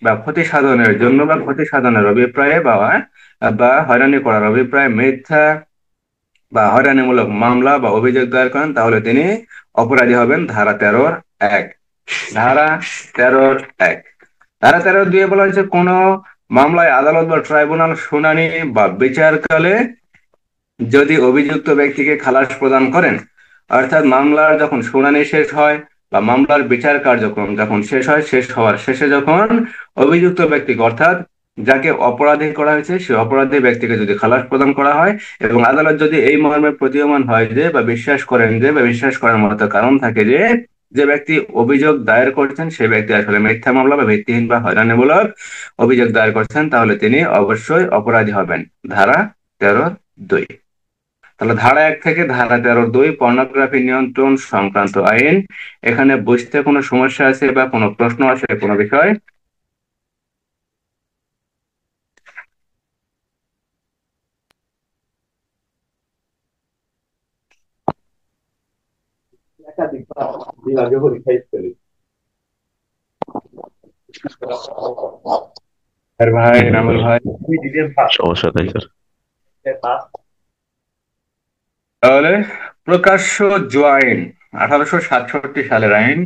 বা ক্ষতি সাধনের জন্য বা ক্ষতি সাধনের অভিপ্রায়ে বা হয়রানি করার অভিপ্রায়ে মিথ্যা বা হয়রানিমূলক মামলা বা অভিযোগ দায়ের করেন, তাহলে তিনি অপরাধী হবেন ধারা 13-র 1। ধারা 13-র 1। ধারা 13-2 বলা হয়েছে কোন মামলায় আদালত বা ট্রাইব্যুনাল শুনানি বা বিচারকালে যদি অভিযুক্ত ব্যক্তিকে খালাস প্রদান করেন, অর্থাৎ মামলার যখন শুনানি শেষ হয় বা মামলার বিচার কার্যক্রম যখন শেষ হয়, শেষ হওয়ার শেষে যখন অভিযুক্ত ব্যক্তিকে, অর্থাৎ যাকে অপরাধী করা হয়েছে সেই অপরাধী ব্যক্তিকে যদি খালাস প্রদান করা হয় এবং আদালত যদি এই মর্মে প্রতীয়মান হয় যে বা বিশ্বাস করার মতো কারণ থাকে যে যে ব্যক্তি অভিযোগ দায়ের করছেন সে ব্যক্তি আসলে মিথ্যা মামলা বা ভিত্তিহীন বা হয়রানিমূলক অভিযোগ দায়ের করছেন, তাহলে তিনি অবশ্যই অপরাধী হবেন। ধারা 13-2। তাহলে ধারা 1 থেকে ধারা 13-2 পর্নোগ্রাফি নিয়ন্ত্রণ সংক্রান্ত আইন। এখানে বুঝতে কোনো সমস্যা আছে বা কোনো প্রশ্ন আছে কোনো বিষয়? আর ভাই নামুল ভাই, সমস্যা নাই স্যার। তাহলে প্রকাশ্য জুয়া আইন 1867 সালের আইন,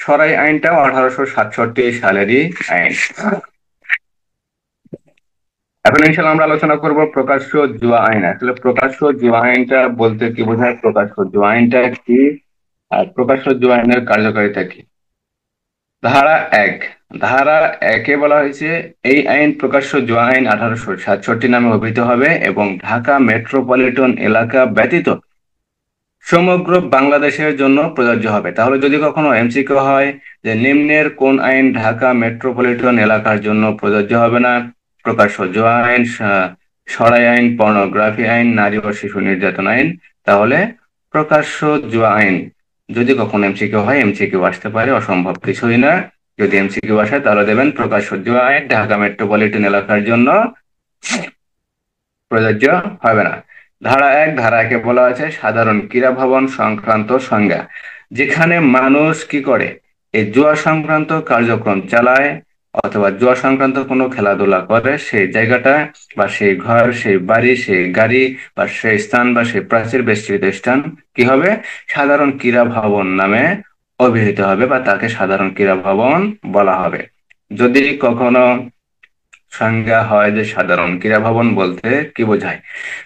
সরাই আইনটাও 1867 সালেরই আইন। এখন ইনশাল্লাহ আমরা আলোচনা করব প্রকাশ্য জুয়া আইন। আসলে প্রকাশ্য জুয়া আইনটা বলতে কি বোঝায়, প্রকাশ্য জুয়া আইনটা কি, আর প্রকাশ্য জুয়া আইনের কার্যকারিতা কি। ধারা 1। ধারা 1-এ বলা হয়েছে এই আইন প্রকাশ্য জুয়া আইন 1867 নামে অভিহিত হবে এবং ঢাকা মেট্রোপলিটন এলাকা ব্যতীত সমগ্র বাংলাদেশের জন্য প্রযোজ্য হবে। তাহলে যদি কখনো এমসিকিউ হয় যে নিম্নের কোন আইন ঢাকা মেট্রোপলিটন এলাকার জন্য প্রযোজ্য হবে না, প্রকাশ্য জুয়া আইন, সরাই আইন, পর্নোগ্রাফি আইন, নারী ও শিশু নির্যাতন আইন, তাহলে প্রকাশ্য জুয়া আইন যদি কখনো এমসিকিউ হয়, এমসিকিউ আসতে পারে, অসম্ভব কিছুই না। যদি এমসিকিউ আসে তাহলে দেবেন প্রকাশ্য জুয়া আইন ঢাকা মেট্রোপলিটন এলাকার জন্য প্রযোজ্য হবে না। ধারা 1। ধারা 1-এ বলা আছে সাধারণ ক্রীড়া ভবন সংক্রান্ত সংজ্ঞা। যেখানে মানুষ কি করে, এই জুয়া সংক্রান্ত কার্যক্রম চালায় অথবা জুয়া সংক্রান্ত কোনো খেলাধুলা করে, সেই জায়গাটা বা সেই ঘর, সেই বাড়ি, সেই গাড়ি বা সেই স্থান বা সেই প্রাচীর বেষ্টিত স্থান কি হবে, সাধারণ ক্রীড়া ভবন নামে অভিহিত হবে বা তাকে সাধারণ ক্রীড়া ভবন বলা হবে। যদি কখনো সংজ্ঞা হয় যে সাধারণ ক্রীড়া ভবন বলতে কি বোঝায়,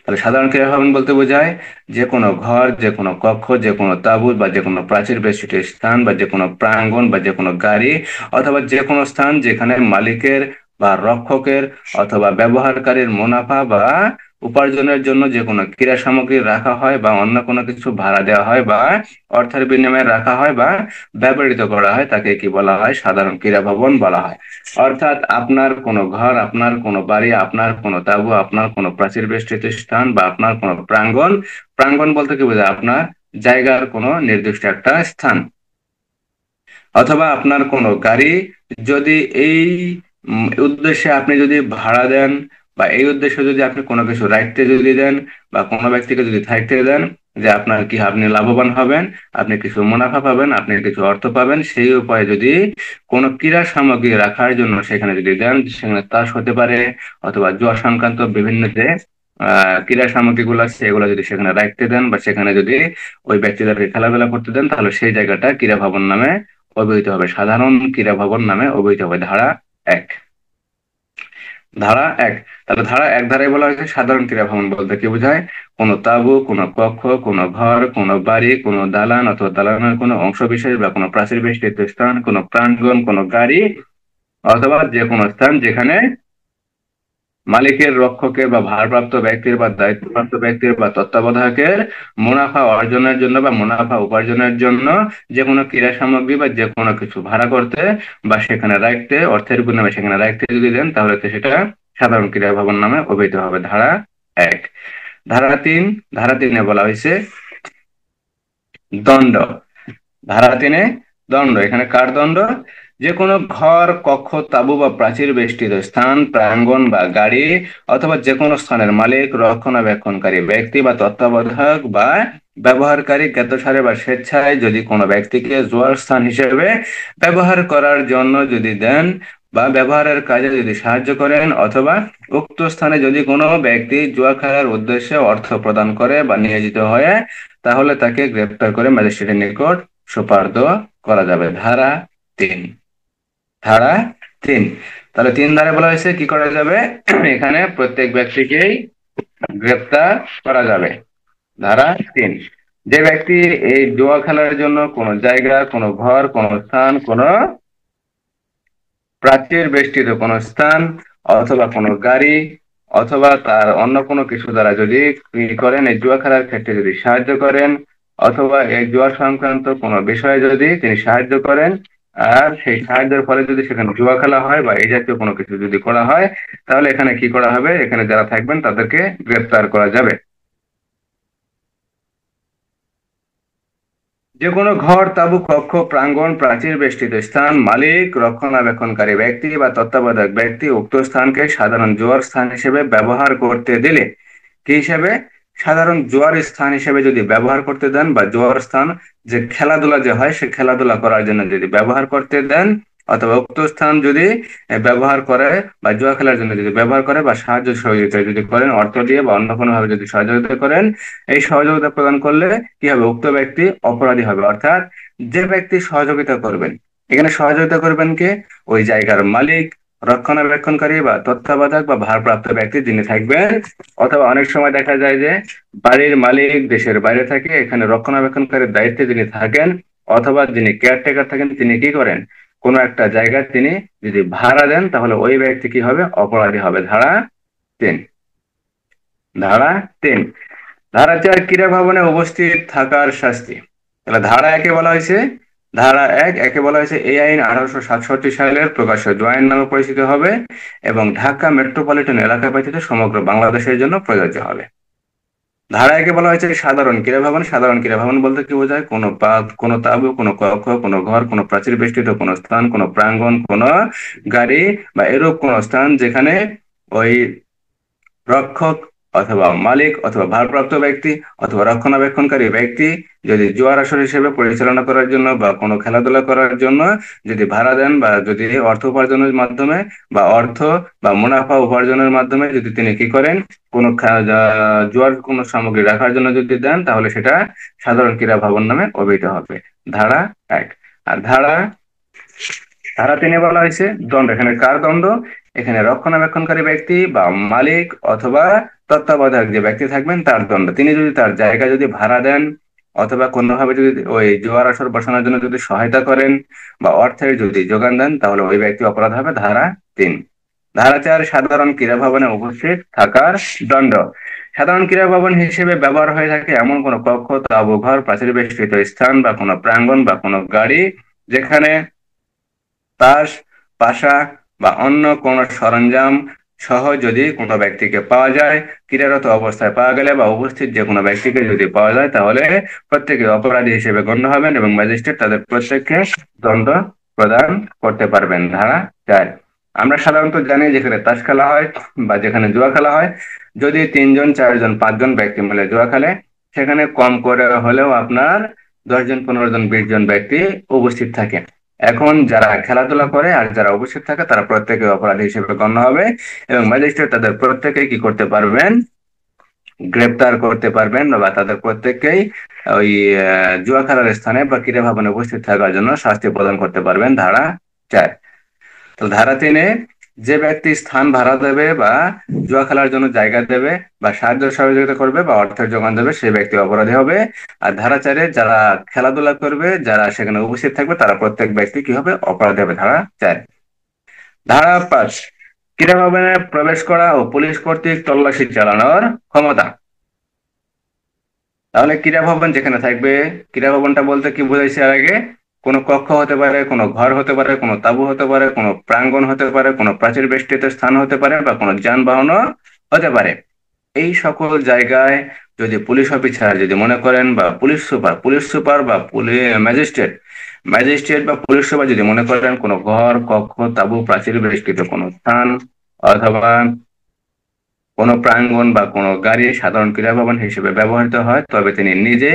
তাহলে সাধারণ ক্রীড়া ভবন বলতে বোঝায় যে কোনো ঘর, যে কোনো কক্ষ, যে কোনো তাঁবু বা যে কোনো প্রাচীর বেষ্টিত স্থান বা যে কোনো প্রাঙ্গণ বা যে কোনো গাড়ি অথবা যে কোনো স্থান যেখানে মালিকের বা রক্ষকের অথবা ব্যবহারকারীর মুনাফা বা উপার্জনের জন্য যে কোনো ক্রীড়া সামগ্রী রাখা হয় বা অন্য কোনো কিছু ভাড়া দেওয়া হয় বা অর্থের বিনিময়ে রাখা হয় বা ব্যবহৃত করা হয়, তাকে কি বলা হয়, সাধারণ ক্রীড়া ভবন বলা হয়। অর্থাৎ আপনার কোনো ঘর, আপনার কোনো বাড়ি, আপনার কোনো তাঁবু, আপনার কোনো প্রাচীর বেষ্টিত স্থান বা আপনার কোনো প্রাঙ্গণ, প্রাঙ্গণ বলতে কি বোঝায়, আপনার জায়গার কোনো নির্দিষ্ট একটা স্থান। অথবা আপনার কোনো গাড়ি যদি এই উদ্দেশ্যে আপনি যদি ভাড়া দেন, বা এই উদ্দেশ্যে যদি আপনি কোনো কিছু রাখতে যদি দেন, বা কোনো ব্যক্তিকে যদি থাকতে দেন, যে আপনার কি আপনি লাভবান হবেন, আপনি কিছু মুনাফা পাবেন, আপনি কিছু অর্থ পাবেন, সেই উপায়ে যদি কোনো ক্রীড়া সামগ্রী রাখার জন্য সেখানে যদি দেন, সেখানে তাস হতে পারে, অথবা জুয়া সংক্রান্ত বিভিন্ন যে ক্রীড়া সামগ্রীগুলো আছে এগুলো যদি সেখানে রাখতে দেন, বা সেখানে যদি ওই ব্যক্তিদেরকে খেলাধুলা করতে দেন, তাহলে সেই জায়গাটা ক্রীড়া ভবন নামে অভিহিত হবে, সাধারণ ক্রীড়া ভবন নামে অভিহিত হবে। ধারা 1। ধারা 1। তাহলে ধারা 1 ধারায় বলা হয়েছে সাধারণ ক্রীড়া ভবন বলতে কি বোঝায়? কোনো তাঁবু, কোনো কক্ষ, কোনো ঘর, কোনো বাড়ি, কোনো দালান অথবা দালানের কোনো অংশ বিশেষ বা কোনো প্রাচীর বেষ্টিত স্থান, কোনো প্রাঙ্গণ, কোনো গাড়ি অথবা যে কোনো স্থান যেখানে মালিকের, রক্ষকের বা ভারপ্রাপ্ত ব্যক্তির বা দায়িত্বপ্রাপ্ত ব্যক্তির বা তত্ত্বাবধায়কের মুনাফা অর্জনের জন্য বা মুনাফা উপার্জনের জন্য যে কোনো ক্রীড়া সামগ্রী বা যে কোনো কিছু ভাড়া করতে বা সেখানে রাখতে, অর্থের বিনিময়ে সেখানে রাখতে যদি দেন, তাহলে তো সেটা সাধারণ ক্রীড়া ভবন নামে অভিহিত হবে। ধারা 1। ধারা 3। ধারা 3-এ বলা হয়েছে দণ্ড। ধারা 3-এ দণ্ড। এখানে কার দণ্ড? যে কোনো ঘর, কক্ষ, তাঁবু বা প্রাচীর বেষ্টিত স্থান, প্রাঙ্গণ বা গাড়ি অথবা যে কোনো স্থানের মালিক, রক্ষণাবেক্ষণকারী ব্যক্তি বা তত্ত্বাবধায়ক বা ব্যবহারকারী জ্ঞাতসারে বা স্বেচ্ছায় যদি কোনো ব্যক্তিকে জুয়ার স্থান হিসেবে ব্যবহার করার জন্য যদি দেন, বা ব্যবহারের কাজে যদি সাহায্য করেন, অথবা উক্ত স্থানে যদি কোনো ব্যক্তি জুয়া খেলার উদ্দেশ্যে অর্থ প্রদান করে বা নিয়োজিত হয়, তাহলে তাকে গ্রেপ্তার করে ম্যাজিস্ট্রেটের নিকট সোপর্দ করা যাবে। ধারা 3। ধারা 3। তাহলে 3 ধারায় বলা হয়েছে কি করা যাবে? এখানে প্রত্যেক ব্যক্তিকেই গ্রেপ্তার করা যাবে। ধারা 3। যে ব্যক্তি এই জুয়া খেলার জন্য কোনো জায়গা, কোনো ঘর, কোনো স্থান, কোনো প্রাচীর বেষ্টিত কোনো স্থান অথবা কোনো গাড়ি অথবা তার অন্য কোনো কিছু দ্বারা যদি কি করেন, এই জুয়া খেলার ক্ষেত্রে যদি সাহায্য করেন, অথবা এই জুয়া সংক্রান্ত কোনো বিষয়ে যদি তিনি সাহায্য করেন, আর সেই সাহায্যের ফলে যদি সেখানে জুয়া খেলা হয় বা এই জাতীয় কোনো কিছু যদি করা হয়, তাহলে এখানে কি করা হবে? এখানে যারা থাকবেন তাদেরকে গ্রেপ্তার করা যাবে। যে কোনো ঘর, তাঁবু, কক্ষ, প্রাঙ্গণ, প্রাচীর বেষ্টিত স্থান, মালিক, রক্ষণাবেক্ষণকারী ব্যক্তি বা তত্ত্বাবধায়ক ব্যক্তি উক্ত স্থানকে সাধারণ জুয়ার স্থান হিসেবে ব্যবহার করতে দিলে, কি হিসেবে? সাধারণ জুয়ার স্থান হিসেবে যদি ব্যবহার করতে দেন, বা জুয়ার স্থান যে খেলাধুলা যে হয় সে খেলাধুলা করার জন্য যদি ব্যবহার করতে দেন, অথবা উক্ত স্থান যদি ব্যবহার করে বা জুয়া খেলার জন্য যদি ব্যবহার করে, বা সাহায্য সহযোগিতা যদি করেন অর্থ দিয়ে বা অন্য কোনো ভাবে যদি সহযোগিতা করেন, এই সহযোগিতা প্রদান করলে কি হবে? উক্ত ব্যক্তি অপরাধী হবে। অর্থাৎ যে ব্যক্তি সহযোগিতা করবেন, এখানে সহযোগিতা করবেন কে? ওই জায়গার মালিক, রক্ষণাবেক্ষণকারী বা তত্ত্বাবধায়ক বা ভারপ্রাপ্ত ব্যক্তি যিনি থাকবেন। অথবা অনেক সময় দেখা যায় যে বাড়ির মালিক দেশের বাইরে থাকে, এখানে রক্ষণাবেক্ষণকারীর দায়িত্বে যিনি থাকেন অথবা যিনি কেয়ারটেকার থাকেন, তিনি কি করেন? কোনো একটা জায়গা তিনি যদি ভাড়া দেন, তাহলে ওই ব্যক্তি কি হবে? অপরাধী হবে। ধারা 3। ধারা 3। ধারা 4 ক্রীড়া ভবনে উপস্থিত থাকার শাস্তি। তাহলে ধারা 1-এ বলা হয়েছে, ধারা 1 একে বলা হয়েছে এই আইন 1867 সালের প্রকাশ্য জুয়া আইন নামে পরিচিত হবে এবং ঢাকা মেট্রোপলিটন এলাকা ব্যতীত সমগ্র বাংলাদেশের জন্য প্রযোজ্য হবে। ধারা 1-এ বলা হয়েছে সাধারণ ক্রীড়া ভবন। সাধারণ ক্রীড়া ভবন বলতে কি বোঝায়? কোনো তাঁবু, কোনো কক্ষ, কোনো ঘর, কোনো প্রাচীর বেষ্টিত কোনো স্থান, কোনো প্রাঙ্গণ, কোনো গাড়ি বা এরূপ কোনো স্থান যেখানে ওই রক্ষক অথবা মালিক অথবা ভারপ্রাপ্ত ব্যক্তি অথবা রক্ষণাবেক্ষণকারী ব্যক্তি যদি জুয়ার আসর হিসেবে পরিচালনা করার জন্য বা কোনো খেলাধুলা করার জন্য যদি ভাড়া দেন, বা যদি অর্থ উপার্জনের মাধ্যমে বা অর্থ বা মুনাফা উপার্জনের মাধ্যমে যদি তিনি কি করেন, কোনো জুয়ার কোনো সামগ্রী রাখার জন্য যদি দেন, তাহলে সেটা সাধারণ ক্রীড়া ভবন নামে অভিহিত হবে। ধারা 1। আর ধারা ধারা 3-এ বলা হয়েছে দণ্ড। এখানে কার দণ্ড? এখানে রক্ষণাবেক্ষণকারী ব্যক্তি বা মালিক অথবা তত্ত্বাবধায়ক যে ব্যক্তি থাকবেন তার দণ্ড। তিনি যদি তার জায়গা যদি ভাড়া দেন, অথবা কোনোভাবে যদি ওই জুয়ার আসর বসানোর জন্য যদি সহায়তা করেন বা অর্থের যদি যোগান দেন, তাহলে ওই ব্যক্তি অপরাধ হবে। ধারা 3। ধারা 4 সাধারণ ক্রীড়া ভবনে উপস্থিত থাকার দণ্ড। সাধারণ ক্রীড়া ভবন হিসেবে ব্যবহার হয়ে থাকে এমন কোনো কক্ষ, তাঁবু, ঘর, প্রাচীর বেষ্টিত স্থান বা কোনো প্রাঙ্গণ বা কোনো গাড়ি যেখানে তাস, পাশা বা অন্য কোনো সরঞ্জাম সহ যদি কোনো ব্যক্তিকে পাওয়া যায়, ক্রীড়ারত অবস্থায় পাওয়া গেলে বা উপস্থিত যে কোনো ব্যক্তিকে যদি পাওয়া যায়, তাহলে প্রত্যেকে অপরাধী হিসেবে গণ্য হবেন এবং ম্যাজিস্ট্রেট তাদের প্রত্যেককে দণ্ড প্রদান করতে পারবেন। ধারা 4। আমরা সাধারণত জানি যেখানে তাস খেলা হয় বা যেখানে জুয়া খেলা হয়, যদি 3 জন 4 জন 5 জন ব্যক্তি মিলে জুয়া খেলে, সেখানে কম করে হলেও আপনার 10 জন 15 জন 20 জন ব্যক্তি উপস্থিত থাকে। এখন যারা খেলাধুলা করে আর যারা উপস্থিত থাকে তারা প্রত্যেকে অপরাধী হিসেবে গণ্য হবে এবং ম্যাজিস্ট্রেট তাদের প্রত্যেকেই কি করতে পারবেন, গ্রেপ্তার করতে পারবেন বা তাদের প্রত্যেককেই ওই জুয়া খেলার স্থানে বা ক্রীড়া ভবনে উপস্থিত থাকার জন্য শাস্তি প্রদান করতে পারবেন। ধারা 4। তো ধারা 3-এ যে ব্যক্তি স্থান ভাড়া দেবে বা জুয়া খেলার জন্য জায়গা দেবে বা সাহায্য সহযোগিতা করবে বা অর্থের যোগান দেবে, সেই ব্যক্তি অপরাধী হবে। আর ধারা 4-এ যারা খেলাধুলা করবে, যারা সেখানে উপস্থিত থাকবে, তারা প্রত্যেক ব্যক্তি কি হবে, অপরাধী হবে। ধারা 4। ধারা 5, ক্রীড়া ভবনে প্রবেশ করা ও পুলিশ কর্তৃক তল্লাশি চালানোর ক্ষমতা। তাহলে ক্রীড়া ভবন যেখানে থাকবে, ক্রীড়া ভবনটা বলতে কি বোঝাইছে এর আগে, কোনো কক্ষ হতে পারে, কোনো ঘর হতে পারে, কোনো তাঁবু হতে পারে, কোনো প্রাঙ্গণ হতে পারে, কোনো প্রাচীর বেষ্টিত স্থান হতে পারে বা কোনো যানবাহনও হতে পারে। এই সকল জায়গায় যদি পুলিশ অফিসার যদি মনে করেন বা পুলিশ সুপার বা ম্যাজিস্ট্রেট ম্যাজিস্ট্রেট বা পুলিশ সুপার যদি মনে করেন কোনো ঘর, কক্ষ, তাঁবু, প্রাচীর বেষ্টিত কোনো স্থান অথবা কোনো প্রাঙ্গণ বা কোনো গাড়ি সাধারণ ক্রীড়া ভবন হিসেবে ব্যবহৃত হয়, তবে তিনি নিজে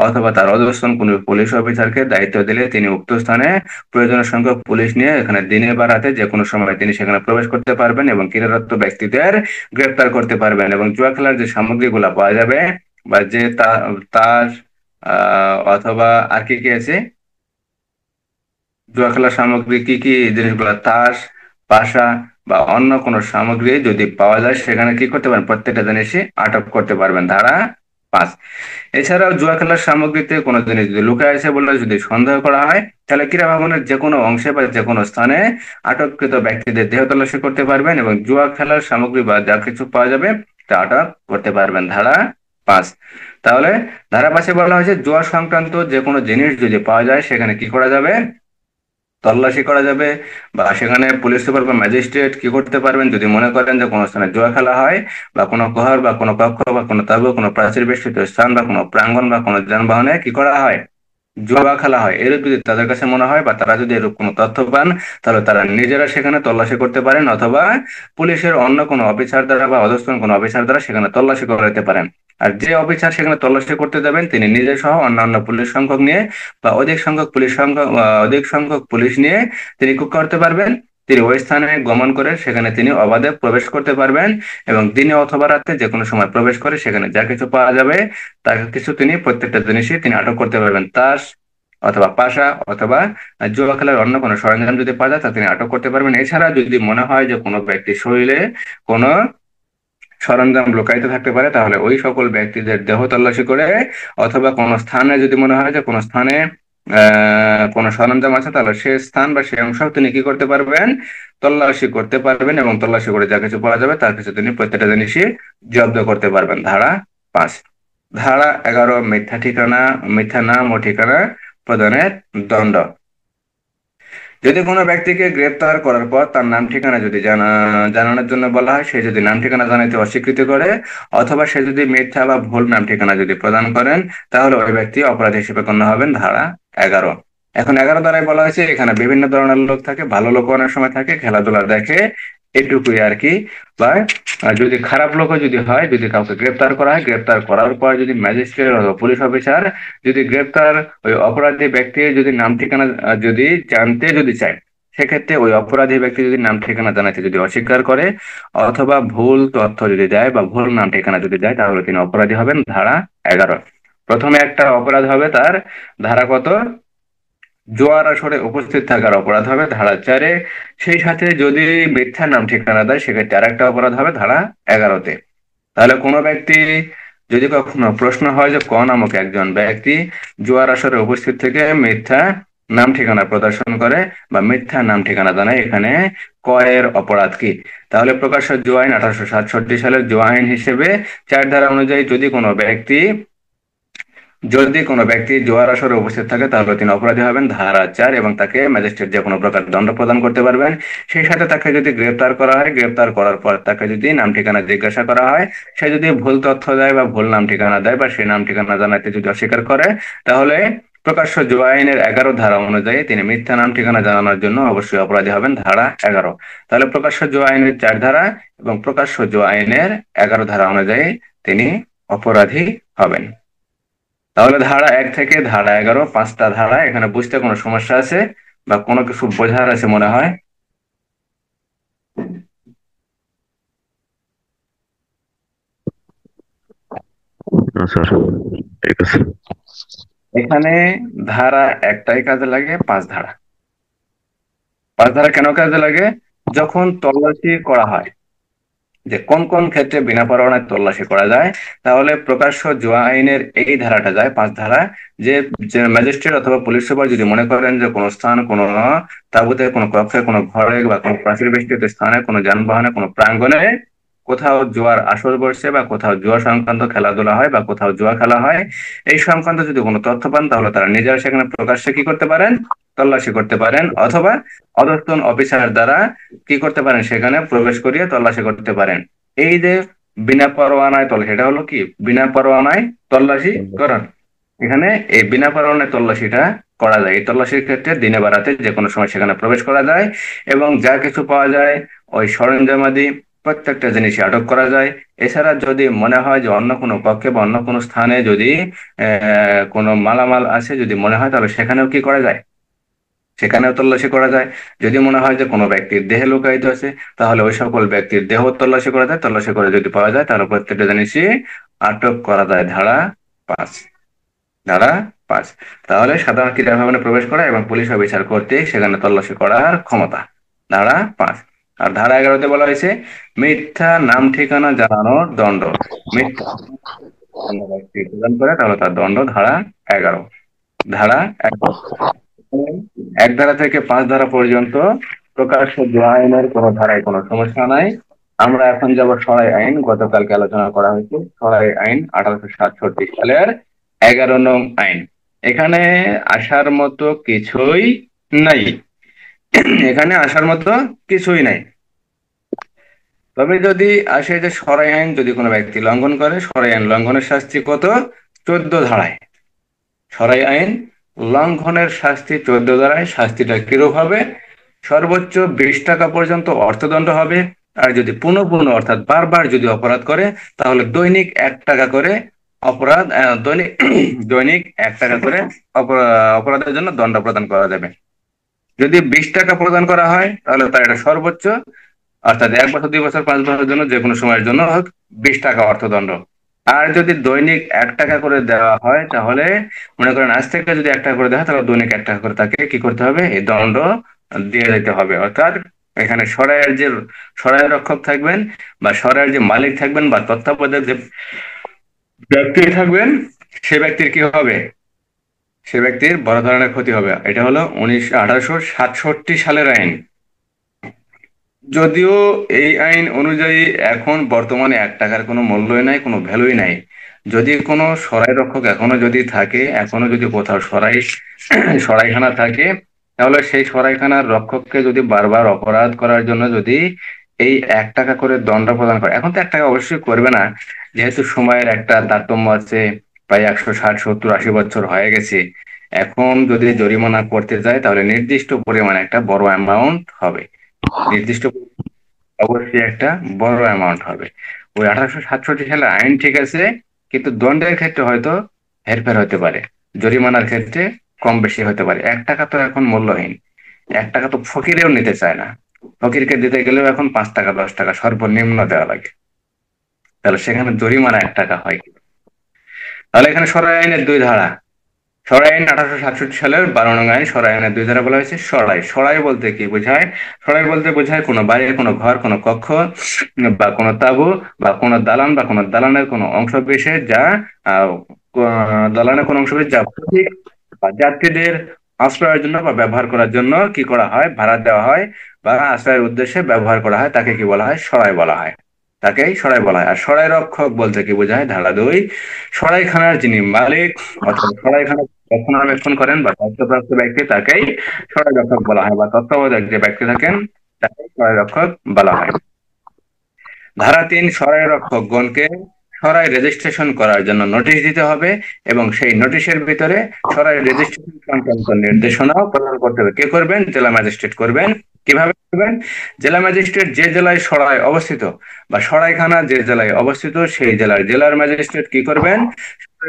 অথবা তার অধস্তন কোনো পুলিশ অফিসারকে দায়িত্ব দিলে তিনি উক্ত স্থানে প্রয়োজনীয় সংখ্যক পুলিশ নিয়ে এখানে দিনে বা রাতে যে কোনো সময় তিনি সেখানে প্রবেশ করতে পারবেন এবং ক্রীড়ারত ব্যক্তিদের গ্রেপ্তার করতে পারবেন। এবং জুয়া খেলার যে সামগ্রীগুলো পাওয়া যাবে বা যে তার অথবা আর কি কি আছে, জুয়া খেলার সামগ্রী কি কি জিনিসগুলো, তাস, পাশা বা অন্য কোনো সামগ্রী যদি পাওয়া যায়, সেখানে কি করতে পারেন, প্রত্যেকটা জিনিসই আটক করতে পারবেন। ধারা 5। এছাড়াও জুয়া খেলার সামগ্রীতে কোনো জিনিস যদি লুকায় আছে বলে যদি সন্দেহ করা হয়, তাহলে ক্রীড়া ভবনের যে কোনো অংশে বা যে কোনো স্থানে আটককৃত ব্যক্তিদের দেহ তল্লাশি করতে পারবেন এবং জুয়া খেলার সামগ্রী বা যা কিছু পাওয়া যাবে তা আটক করতে পারবেন। ধারা 5। তাহলে ধারা 5-এ বলা হয়েছে জুয়া সংক্রান্ত যে কোনো জিনিস যদি পাওয়া যায়, সেখানে কি করা যাবে, তল্লাশি করা যাবে বা সেখানে পুলিশ সুপার বা ম্যাজিস্ট্রেট কি করতে পারবেন, যদি মনে করেন যে কোনো স্থানে জুয়া খেলা হয় বা কোনো ঘর বা কোনো কক্ষ বা কোনো তাঁবু, কোনো প্রাচীর বেষ্টিত স্থান বা কোনো প্রাঙ্গণ বা কোনো যানবাহনে কি করা হয়, জুয়া খেলা হয়, এরূপ যদি তাদের কাছে মনে হয় বা তারা যদি এরূপ কোনো তথ্য পান, তাহলে তারা নিজেরা সেখানে তল্লাশি করতে পারেন অথবা পুলিশের অন্য কোনো অফিসার দ্বারা বা অধস্তন কোনো অফিসার দ্বারা সেখানে তল্লাশি করাতে পারেন। আর যে অফিসার সেখানে তল্লাশি করতে যাবেন, তিনি নিজে সহ অন্যান্য পুলিশ সংখ্যক নিয়ে বা অধিক সংখ্যক পুলিশ নিয়ে তিনি কি করতে পারবেন, তিনি ওই স্থানে গমন করে সেখানে তিনি অবাধে প্রবেশ করতে পারবেন এবং দিনে অথবা রাতে যে কোনো সময় প্রবেশ করে সেখানে যা কিছু পাওয়া যাবে তার কিছু তিনি প্রত্যেকটা জিনিসই তিনি আটক করতে পারবেন। তাস অথবা পাশা অথবা জুয়া খেলার অন্য কোনো সরঞ্জাম যদি পাওয়া যায় তা তিনি আটক করতে পারবেন। এছাড়া যদি মনে হয় যে কোনো ব্যক্তির শরীরে কোনো সরঞ্জাম লুকায়িত থাকতে পারে, তাহলে ওই সকল ব্যক্তিদের দেহ তল্লাশি করে অথবা কোনো স্থানে যদি মনে হয় যে কোনো স্থানে কোনো সরঞ্জাম আছে, তাহলে সে স্থান বা সেই অংশ তিনি কি করতে পারবেন, তল্লাশি করতে পারবেন এবং তল্লাশি করে যা কিছু পাওয়া যাবে তার কিছু তিনি প্রত্যেকটা জিনিসই জব্দ করতে পারবেন। ধারা 5। ধারা 11, মিথ্যা নাম ও ঠিকানা প্রদানের দণ্ড। যদি কোনো ব্যক্তিকে গ্রেপ্তার করার পর তার নাম ঠিকানা যদি জানানোর জন্য বলা হয়, সে যদি নাম ঠিকানা জানাতে অস্বীকৃতি করে অথবা সে যদি মিথ্যা বা ভুল নাম ঠিকানা যদি প্রদান করেন, তাহলে ওই ব্যক্তি অপরাধী হিসেবে গণ্য হবেন। ধারা 11। এখন 11 দ্বারাই বলা হয়েছে এখানে বিভিন্ন ধরনের লোক থাকে, ভালো লোক অনেক সময় থাকে, খেলাধুলা দেখে, এটুকুই আর কি। বা যদি খারাপ লোকও যদি হয়, যদি কাউকে গ্রেপ্তার করা হয়, গ্রেপ্তার করার পর যদি ম্যাজিস্ট্রেট অথবা পুলিশ অফিসার যদি গ্রেপ্তার ওই অপরাধী ব্যক্তির যদি নাম ঠিকানা যদি জানতে যদি চায়, সেক্ষেত্রে ওই অপরাধী ব্যক্তি যদি নাম ঠিকানা জানাতে যদি অস্বীকার করে অথবা ভুল তথ্য যদি দেয় বা ভুল নাম ঠিকানা যদি দেয়, তাহলে তিনি অপরাধী হবেন। ধারা 11। প্রথমে একটা অপরাধ হবে তার, ধারা কত, জোয়ার আসরে উপস্থিত থাকার অপরাধ হবে ধারা 4-এ। সেই সাথে যদি মিথ্যা নাম ঠিকানা দেয়, সেক্ষেত্রে আরেকটা অপরাধ হবে ধারা 11-তে। তাহলে কোনো ব্যক্তি যদি কখনো প্রশ্ন হয় যে ক নামক একজন ব্যক্তি জুয়ার আসরে উপস্থিত থেকে মিথ্যা নাম ঠিকানা প্রদর্শন করে বা মিথ্যা নাম ঠিকানা জানায়, এখানে ক এর অপরাধ কি, তাহলে প্রকাশ্য জুয়া আইন 1867 সালের জুয়া আইন হিসেবে 4 ধারা অনুযায়ী যদি কোনো ব্যক্তি যদি কোনো ব্যক্তি জোয়ার আসরে উপস্থিত থাকে তাহলে তিনি অপরাধী হবেন ধারা 4, এবং তাকে ম্যাজিস্ট্রেট যে কোনো প্রকার দণ্ড প্রদান করতে পারবেন। সেই সাথে তাকে যদি গ্রেপ্তার করা হয়, গ্রেপ্তার করার পর তাকে যদি নাম ঠিকানা জিজ্ঞাসা করা হয়, সে যদি ভুল তথ্য দেয় বা ভুল নাম ঠিকানা দেয় বা সেই নাম ঠিকানা জানাতে যদি অস্বীকার করে, তাহলে প্রকাশ্য জুয়া আইনের 11 ধারা অনুযায়ী তিনি মিথ্যা নাম ঠিকানা জানানোর জন্য অবশ্যই অপরাধী হবেন ধারা 11। তাহলে প্রকাশ্য জুয়া আইনের 4 ধারা এবং প্রকাশ্য জুয়া আইনের 11 ধারা অনুযায়ী তিনি অপরাধী হবেন। তাহলে ধারা 1 থেকে ধারা 11, 5টা ধারা। এখানে বুঝতে কোনো সমস্যা আছে বা কোনো কিছু বোঝার আছে মনে হয়? না স্যার, ঠিক আছে। এখানে ধারা একটাই কাজে লাগে, 5 ধারা। 5 ধারা কেন কাজে লাগে? যখন তল্লাশি করা হয় যে কোন কোন ক্ষেত্রে বিনা পরোয়ানায় তল্লাশি করা যায়, তাহলে প্রকাশ্য জুয়া আইনের এই ধারাটা যায়, 5 ধারা, যে যে ম্যাজিস্ট্রেট অথবা পুলিশ সুপার যদি মনে করেন যে কোনো স্থান, কোনো তাঁবুতে, কোনো কক্ষে, কোনো ঘরে বা কোনো প্রাচীর বেষ্টিত স্থানে, কোনো যানবাহনে, কোনো প্রাঙ্গণে কোথাও জুয়ার আসর বসছে বা কোথাও জুয়া সংক্রান্ত খেলাধুলা হয় বা কোথাও জুয়া খেলা হয়, এই সংক্রান্ত যদি কোনো তথ্য পান তাহলে তারা নিজেরা সেখানে প্রকাশ্যে কি করতে পারেন? তল্লাশি করতে পারেন, অথবা অধস্তন অফিসার দ্বারা কি করতে পারেন? সেখানে প্রবেশ করিয়ে তল্লাশি করতে পারেন। এই যে বিনা পরোয়ানায় তল্লাশি, এটা হলো কি? বিনা পরোয়ানায় তল্লাশি করা। এখানে এই বিনা পরোয়ানায় তল্লাশিটা করা যায়। এই তল্লাশির ক্ষেত্রে দিনে বা রাতে যে কোনো সময় সেখানে প্রবেশ করা যায়, এবং যা কিছু পাওয়া যায় ওই সরঞ্জামাদি প্রত্যেকটা জিনিসই আটক করা যায়। এছাড়া যদি মনে হয় যে অন্য কোনো কক্ষে বা অন্য কোনো স্থানে যদি কোনো মালামাল আছে, যদি মনে হয়, তাহলে সেখানেও কি করা যায়? সেখানেও তল্লাশি করা যায়। যদি মনে হয় যে কোনো ব্যক্তির দেহে লুকায়িত আছে, তাহলে ওই সকল ব্যক্তির দেহ তল্লাশি করা যায়। তল্লাশি করে যদি পাওয়া যায় তাহলে প্রত্যেকটা জিনিসই আটক করা যায়। ধারা 5। ধারা 5। তাহলে সাধারণ ক্রীড়া ভবনে প্রবেশ করা এবং পুলিশ অফিসার কর্তৃক সেখানে তল্লাশি করার ক্ষমতা। ধারা 5। আর ধারা 11তে বলা হয়েছে মিথ্যা নাম ঠিকানা জানানোর দণ্ড। মিথ্যা কোনো ব্যক্তি প্রদান করে তাহলে তার দণ্ড ধারা 11। ধারা 11, 1 ধারা থেকে 5 ধারা পর্যন্ত প্রকাশ্য জুয়া আইনের কোনো ধারায় কোনো সমস্যা নাই। আমরা এখন যাব সরাই আইন। গতকালকে আলোচনা করা হয়েছে সরাই আইন, 1867 সালের 11 নং আইন। এখানে আসার মতো কিছুই নাই। এখানে আসার মতো কিছুই নাই। তবে যদি আসে যে সরাই আইন যদি কোনো ব্যক্তি লঙ্ঘন করে, সরাই আইন লঙ্ঘনের শাস্তি কত? 14 ধারায়। সরাই আইন লঙ্ঘনের শাস্তি 14 ধারায়। শাস্তিটা কিরূপ হবে? সর্বোচ্চ 20 টাকা পর্যন্ত অর্থদণ্ড হবে। আর যদি পুনঃ পুনঃ অর্থাৎ বারবার যদি অপরাধ করে, তাহলে দৈনিক 1 টাকা করে অপরাধ দৈনিক দৈনিক 1 টাকা করে অপরাধের জন্য দণ্ড প্রদান করা যাবে। যদি 20 টাকা প্রদান করা হয় তাহলে তার এটা সর্বোচ্চ, অর্থাৎ 1 বছর, 2 বছর, 5 বছরের জন্য, যে কোনো সময়ের জন্য হোক, 20 টাকা অর্থদণ্ড। আর যদি দৈনিক 1 টাকা করে দেওয়া হয়, তাহলে মনে করেন আজ থেকে যদি 1 টাকা করে দেওয়া হয়, তাহলে দৈনিক 1 টাকা করে তাকে কি করতে হবে? এই দণ্ড দিয়ে দিতে হবে। অর্থাৎ এখানে সরাইয়ের যে সরাই রক্ষক থাকবেন বা সরাইয়ের যে মালিক থাকবেন বা তত্ত্বাবধায়ক যে ব্যক্তি থাকবেন, সে ব্যক্তির কি হবে? সে ব্যক্তির বড় ধরনের ক্ষতি হবে। এটা হলো 1867 সালের আইন। যদিও এই আইন অনুযায়ী এখন বর্তমানে 1 টাকার কোনো মূল্যই নাই, কোনো ভ্যালুই নাই। যদি কোনো সরাই রক্ষক এখনো যদি থাকে, এখনো যদি কোথাও সরাইখানা থাকে, তাহলে সেই সরাইখানার রক্ষককে যদি বারবার অপরাধ করার জন্য যদি এই 1 টাকা করে দণ্ড প্রদান করে, এখন তো 1 টাকা অবশ্যই করবে না, যেহেতু সময়ের একটা তারতম্য আছে, প্রায় 160, 70, 80 বছর হয়ে গেছে। এখন যদি জরিমানা করতে যায় তাহলে নির্দিষ্ট পরিমাণে একটা বড় অ্যামাউন্ট হবে। নির্দিষ্ট অবশ্যই একটা বড় অ্যামাউন্ট হবে। ওই 1867 সালের আইন ঠিক আছে, কিন্তু দণ্ডের ক্ষেত্রে হয়তো হেরফের হতে পারে, জরিমানার ক্ষেত্রে কম বেশি হতে পারে। 1 টাকা তো এখন মূল্যহীন। 1 টাকা তো ফকিরেও নিতে চায় না। ফকিরকে দিতে গেলেও এখন 5 টাকা, 10 টাকা সর্বনিম্ন দেওয়া লাগে। তাহলে সেখানে জরিমানা 1 টাকা হয় কি? তাহলে এখানে সরাই আইনের 2 ধারা। সরাই আইন 1867 সালের 12 নং আইন। সরাই আইনের 2 ধারা বলা হয়েছে সরাই। সরাই বলতে কি বোঝায়? সরাই বলতে বোঝায় কোনো বাড়ি, কোনো ঘর, কোনো কক্ষ বা কোনো তাঁবু বা কোনো দালান বা কোনো দালানের কোনো অংশ বিশেষ যা আহ, দালানের কোনো অংশ বিশেষ যা প্রতীক বা যাত্রীদের আশ্রয়ের জন্য বা ব্যবহার করার জন্য কি করা হয়? ভাড়া দেওয়া হয় বা আশ্রয়ের উদ্দেশ্যে ব্যবহার করা হয়, তাকে কি বলা হয়? সরাই বলা হয়। তাকেই সরাই বলা হয়। আর সরাই রক্ষক বলতে কি বোঝায়? ধারা 2, সরাইখানার যিনি মালিক অথবা সরাইখানা রক্ষণাবেক্ষণ করেন বা দায়িত্বপ্রাপ্ত ব্যক্তি তাকেই সরাই রক্ষক বলা হয়, বা তত্ত্বাবধায়ক যে ব্যক্তি থাকেন তাকে সরাই রক্ষক বলা হয়। ধারা 3, সরাই রক্ষকগণকে সরাই রেজিস্ট্রেশন করার জন্য নোটিশ দিতে হবে এবং সেই নোটিশের ভিতরে সরাই রেজিস্ট্রেশন সংক্রান্ত নির্দেশনাও প্রদান করতে হবে। কে করবেন? জেলা ম্যাজিস্ট্রেট করবেন। কিভাবে করবেন? জেলা ম্যাজিস্ট্রেট যে জেলায় সরাই অবস্থিত বা সরাইখানা যে জেলায় অবস্থিত সেই জেলার ম্যাজিস্ট্রেট কি করবেন?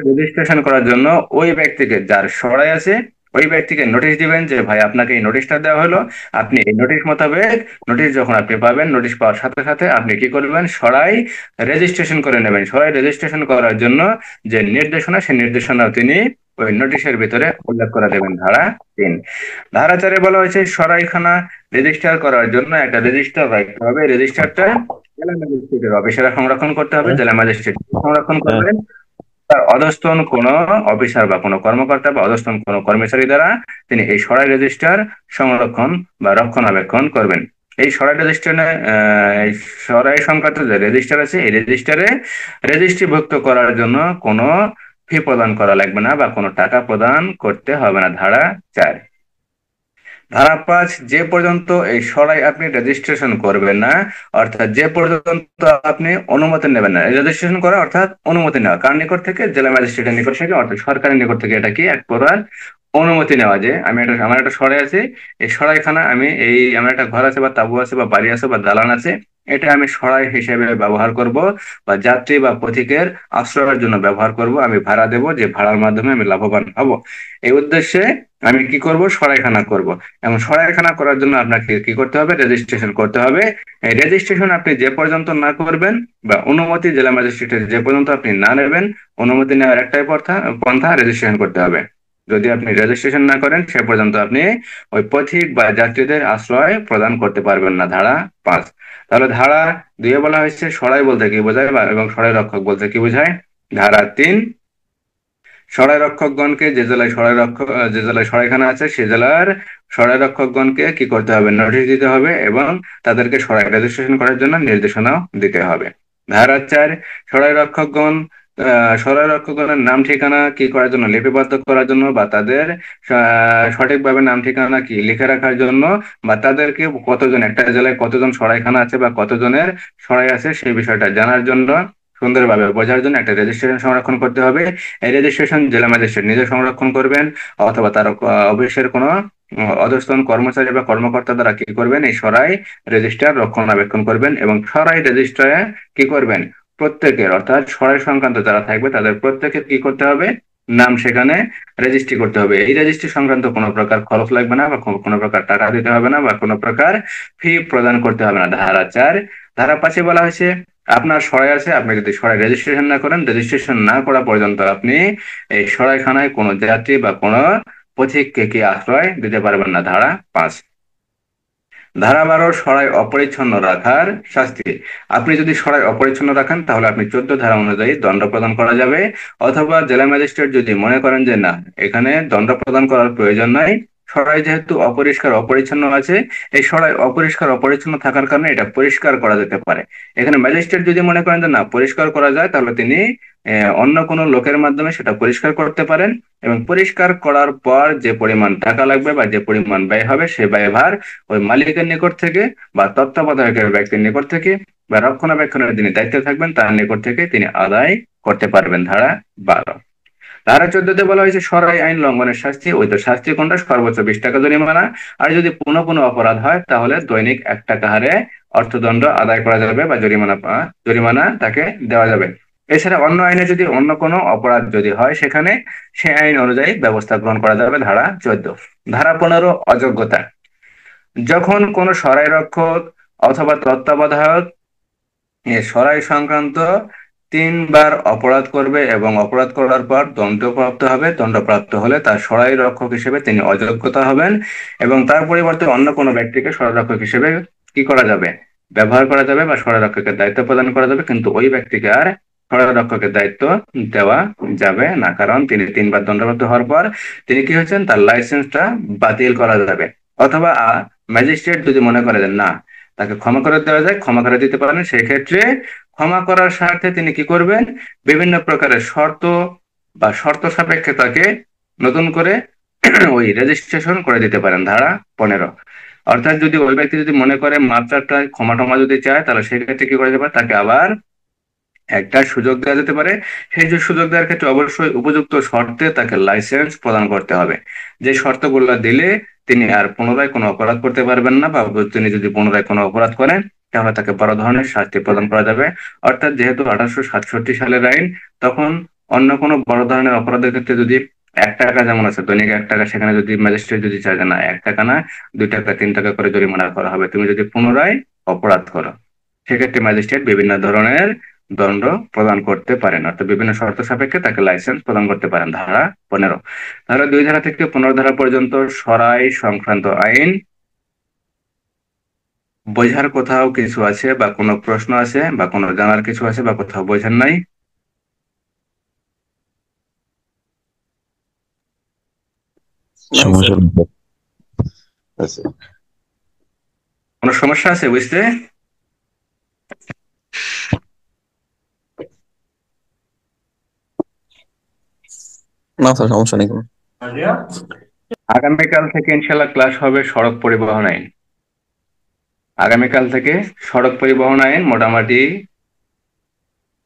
রেজিস্ট্রেশন করার জন্য ওই ব্যক্তিকে, যার সরাই আছে, ওই ব্যক্তিকে নোটিশ দিবেন যে ভাই আপনাকে এই নোটিশটা দেওয়া হলো, আপনি এই নোটিশ মোতাবেক, নোটিশ যখন আপনি পাবেন, নোটিশ পাওয়ার সাথে সাথে আপনি কি করবেন? সরাই রেজিস্ট্রেশন করে নেবেন। সরাই রেজিস্ট্রেশন করার জন্য যে নির্দেশনা, সেই নির্দেশনা তিনি ওই নোটিশের ভিতরে উল্লেখ করে দেবেন। ধারা 3। ধারা 4-এ বলা হয়েছে সরাইখানা রেজিস্টার করার জন্য একটা রেজিস্টার রাখতে হবে। রেজিস্টারটা জেলা ম্যাজিস্ট্রেটের অফিসাররা সংরক্ষণ করতে হবে। জেলা ম্যাজিস্ট্রেট সংরক্ষণ করবেন? তার অধস্তন কোন অফিসার বা কোনো কর্মকর্তা বা অধস্তন কোনো কর্মচারী দ্বারা তিনি এই সরাই রেজিস্টার সংরক্ষণ বা রক্ষণাবেক্ষণ করবেন। এই সরাই রেজিস্টারে এই সরাই সংক্রান্ত যে রেজিস্টার আছে, এই রেজিস্টারে রেজিস্ট্রিভুক্ত করার জন্য কোনো ফি প্রদান করা লাগবে না বা কোনো টাকা প্রদান করতে হবে না। ধারা 4। ধারা 5, যে পর্যন্ত এই সরাই আপনি রেজিস্ট্রেশন করবেন না, অর্থাৎ যে পর্যন্ত আপনি অনুমতি নেবেন না, রেজিস্ট্রেশন করা অর্থাৎ অনুমতি নেওয়া কার নিকট থেকে? জেলা ম্যাজিস্ট্রেটের নিকট থেকে, অর্থাৎ সরকারের নিকট থেকে। এটা কি এক প্রকার অনুমতি নেওয়া, যে আমার একটা সরাই আছে, এই সরাইখানা আমার একটা ঘর আছে বা তাঁবু আছে বা বাড়ি আছে বা দালান আছে, এটা আমি সরাই হিসেবে ব্যবহার করব বা যাত্রী বা পথিকের আশ্রয়ের জন্য ব্যবহার করব। আমি ভাড়া দেব, যে ভাড়ার মাধ্যমে আমি লাভবান হব। এই উদ্দেশ্যে আমি কি করব? সরাইখানা করব। এবং সরাইখানা করার জন্য আপনাকে কি করতে হবে? রেজিস্ট্রেশন করতে হবে। এই রেজিস্ট্রেশন আপনি যে পর্যন্ত না করবেন বা অনুমতি জেলা ম্যাজিস্ট্রেটের যে পর্যন্ত আপনি না নেবেন, অনুমতি নেওয়ার একটাই পন্থা রেজিস্ট্রেশন করতে হবে। যদি আপনি রেজিস্ট্রেশন না করেন সে পর্যন্ত আপনি ওই পথিক বা যাত্রীদের আশ্রয় প্রদান করতে পারবেন না। ধারা 5। তাহলে ধারা 2-এ বলা হয়েছে সরাই বলতে কি বোঝায় এবং সরাই রক্ষক বলতে কি বোঝায়। ধারা 3, সরাই রক্ষকগণকে যে জেলায় সরাইখানা আছে সে জেলার সরাই রক্ষকগণকে কি করতে হবে? নোটিশ দিতে হবে এবং তাদেরকে সরাই রেজিস্ট্রেশন করার জন্য নির্দেশনাও দিতে হবে। ধারা 4, সরাই রক্ষকগণ সরাই রক্ষকগণের নাম ঠিকানা কি করার জন্য? লিপিবদ্ধ করার জন্য বা তাদের সঠিকভাবে নাম ঠিকানা কি লিখে রাখার জন্য, বা তাদেরকে কতজন, একটা জেলায় কতজন সরাইখানা আছে বা কতজনের সরাই আছে সেই বিষয়টা জানার জন্য, সুন্দরভাবে বোঝার জন্য একটা রেজিস্ট্রেশন সংরক্ষণ করতে হবে। এই রেজিস্ট্রেশন জেলা ম্যাজিস্ট্রেট নিজে সংরক্ষণ করবেন অথবা তার অফিসের কোনো অধস্তন কর্মচারী বা কর্মকর্তা দ্বারা কি করবেন? এই সরাই রেজিস্টার রক্ষণাবেক্ষণ করবেন এবং সরাই রেজিস্ট্রারে কি করবেন? প্রত্যেকের, অর্থাৎ সরাই সংক্রান্ত যারা থাকবে তাদের প্রত্যেকের কি করতে হবে? নাম সেখানে রেজিস্ট্রি করতে হবে। এই রেজিস্ট্রি সংক্রান্ত কোনো প্রকার খরচ লাগবে না বা কোনো প্রকার টাকা দিতে হবে না বা কোনো প্রকার ফি প্রদান করতে হবে না। ধারা 4। ধারা 5-এ বলা হয়েছে আপনার সরাই আছে, আপনি যদি সরাই রেজিস্ট্রেশন না করেন, রেজিস্ট্রেশন না করা পর্যন্ত আপনি এই সরাইখানায় কোনো যাত্রী বা কোনো পথিককে কি আশ্রয় দিতে পারবেন না। ধারা 5। ধারা 12, সরাই অপরিচ্ছন্ন রাখার শাস্তি। আপনি যদি সরাই অপরিচ্ছন্ন রাখেন তাহলে আপনি 14 ধারা অনুযায়ী দণ্ড প্রদান করা যাবে, অথবা জেলা ম্যাজিস্ট্রেট যদি মনে করেন যে না, এখানে দণ্ড প্রদান করার প্রয়োজন নাই, সরাই যেহেতু অপরিষ্কার অপরিচ্ছন্ন আছে, এই সরাই অপরিষ্কার অপরিচ্ছন্ন থাকার কারণে এটা পরিষ্কার করা যেতে পারে। এখানে ম্যাজিস্ট্রেট যদি মনে করেন যে না, পরিষ্কার করা যায়, তাহলে তিনি অন্য কোনো লোকের মাধ্যমে সেটা পরিষ্কার করতে পারেন এবং পরিষ্কার করার পর যে পরিমাণ টাকা লাগবে বা যে পরিমাণ ব্যয় হবে সে ব্যয়ভার ওই মালিকের নিকট থেকে বা তত্ত্বাবধায়কের ব্যক্তির নিকট থেকে বা রক্ষণাবেক্ষণের যিনি দায়িত্বে থাকবেন তার নিকট থেকে তিনি আদায় করতে পারবেন। ধারা 12। ধারা 14-তে বলা হয়েছে সরাই আইন লঙ্ঘনের শাস্তি। ওই তো শাস্তি কোনটা? সর্বোচ্চ 20 টাকা জরিমানা। আর যদি পুনঃ পুনঃ অপরাধ হয় তাহলে দৈনিক 1 টাকা হারে অর্থদণ্ড আদায় করা যাবে বা জরিমানা তাকে দেওয়া যাবে। এছাড়া অন্য আইনে যদি অন্য কোনো অপরাধ যদি হয় সেখানে সে আইন অনুযায়ী ব্যবস্থা গ্রহণ করা যাবে। ধারা 14। ধারা 15, অযোগ্যতা। যখন কোনো সরাই রক্ষক অথবা তত্ত্বাবধায়ক সরাই সংক্রান্ত 3 বার অপরাধ করবে এবং অপরাধ করার পর দণ্ডপ্রাপ্ত হবে, দণ্ডপ্রাপ্ত হলে তার সরাই রক্ষক হিসেবে তিনি অযোগ্যতা হবেন এবং তার পরিবর্তে অন্য কোনো ব্যক্তিকে সরাই রক্ষক হিসেবে কি করা যাবে? ব্যবহার করা যাবে বা সরাই রক্ষকের দায়িত্ব প্রদান করা যাবে, কিন্তু ওই ব্যক্তিকে আর সরাই রক্ষকের দায়িত্ব দেওয়া যাবে না, কারণ তিনি 3 বার দণ্ডপ্রাপ্ত হওয়ার পর তিনি কি হচ্ছেন? তার লাইসেন্সটা বাতিল করা যাবে। অথবা ম্যাজিস্ট্রেট যদি মনে করে যে না, তাকে ক্ষমা করে দেওয়া যায়, ক্ষমা করে দিতে পারেন। সেই ক্ষেত্রে ক্ষমা করার স্বার্থে তিনি কি করবেন, বিভিন্ন প্রকারের শর্ত বা শর্ত সাপেক্ষে তাকে নতুন করে ওই রেজিস্ট্রেশন করে দিতে পারেন, ধারা 15। অর্থাৎ যদি ওই ব্যক্তি যদি মনে করে মাত্রাটা ক্ষমা টমা যদি চায়, তাহলে সেক্ষেত্রে কি করে দেবে, তাকে আবার একটা সুযোগ দেওয়া যেতে পারে। সেই যে সুযোগ দেওয়ার ক্ষেত্রে অবশ্যই উপযুক্ত শর্তে তাকে লাইসেন্স প্রদান করতে হবে। যে শর্তগুলো দিলে তিনি আর পুনরায় কোনো অপরাধ করতে পারবেন না, বা তিনি যদি পুনরায় কোনো অপরাধ করেন তাহলে তাকে বড় ধরনের শাস্তি প্রদান করা যাবে। অর্থাৎ যেহেতু 1867 সালের আইন, তখন অন্য কোনো বড় ধরনের অপরাধের ক্ষেত্রে যদি 1 টাকা যেমন আছে, দৈনিক 1 টাকা, সেখানে যদি ম্যাজিস্ট্রেট যদি চায় যে না 1 টাকা না 2 টাকা 3 টাকা করে জরিমানা করা হবে তুমি যদি পুনরায় অপরাধ করো, সেক্ষেত্রে ম্যাজিস্ট্রেট বিভিন্ন ধরনের দণ্ড প্রদান করতে পারেন, অর্থাৎ বিভিন্ন শর্ত সাপেক্ষে তাকে লাইসেন্স প্রদান করতে পারেন। ধারা 15। ধারা 2 ধারা থেকে 15 ধারা পর্যন্ত সরাই সংক্রান্ত আইন। বোঝার কোথাও কিছু আছে বা কোনো প্রশ্ন আছে বা কোনো জানার কিছু আছে বা কোথাও বোঝেন নাই? নাই স্যার। সমস্যা নেই। আচ্ছা। কোনো সমস্যা আছে বুঝতে? না স্যার, সমস্যা নেই কোনো। আগামীকাল থেকে ইনশাল্লাহ ক্লাস হবে সড়ক পরিবহন আইন। আগামীকাল থেকে সড়ক পরিবহন আইন মোটামুটি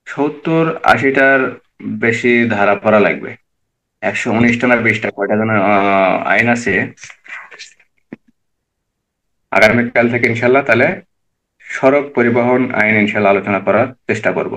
70-80টার বেশি ধারা পড়া লাগবে। 119টা না 20টা কয়টা যেন আইন আছে। আগামীকাল থেকে ইনশাল্লাহ তাহলে সড়ক পরিবহন আইন ইনশাল্লাহ আলোচনা করার চেষ্টা করব।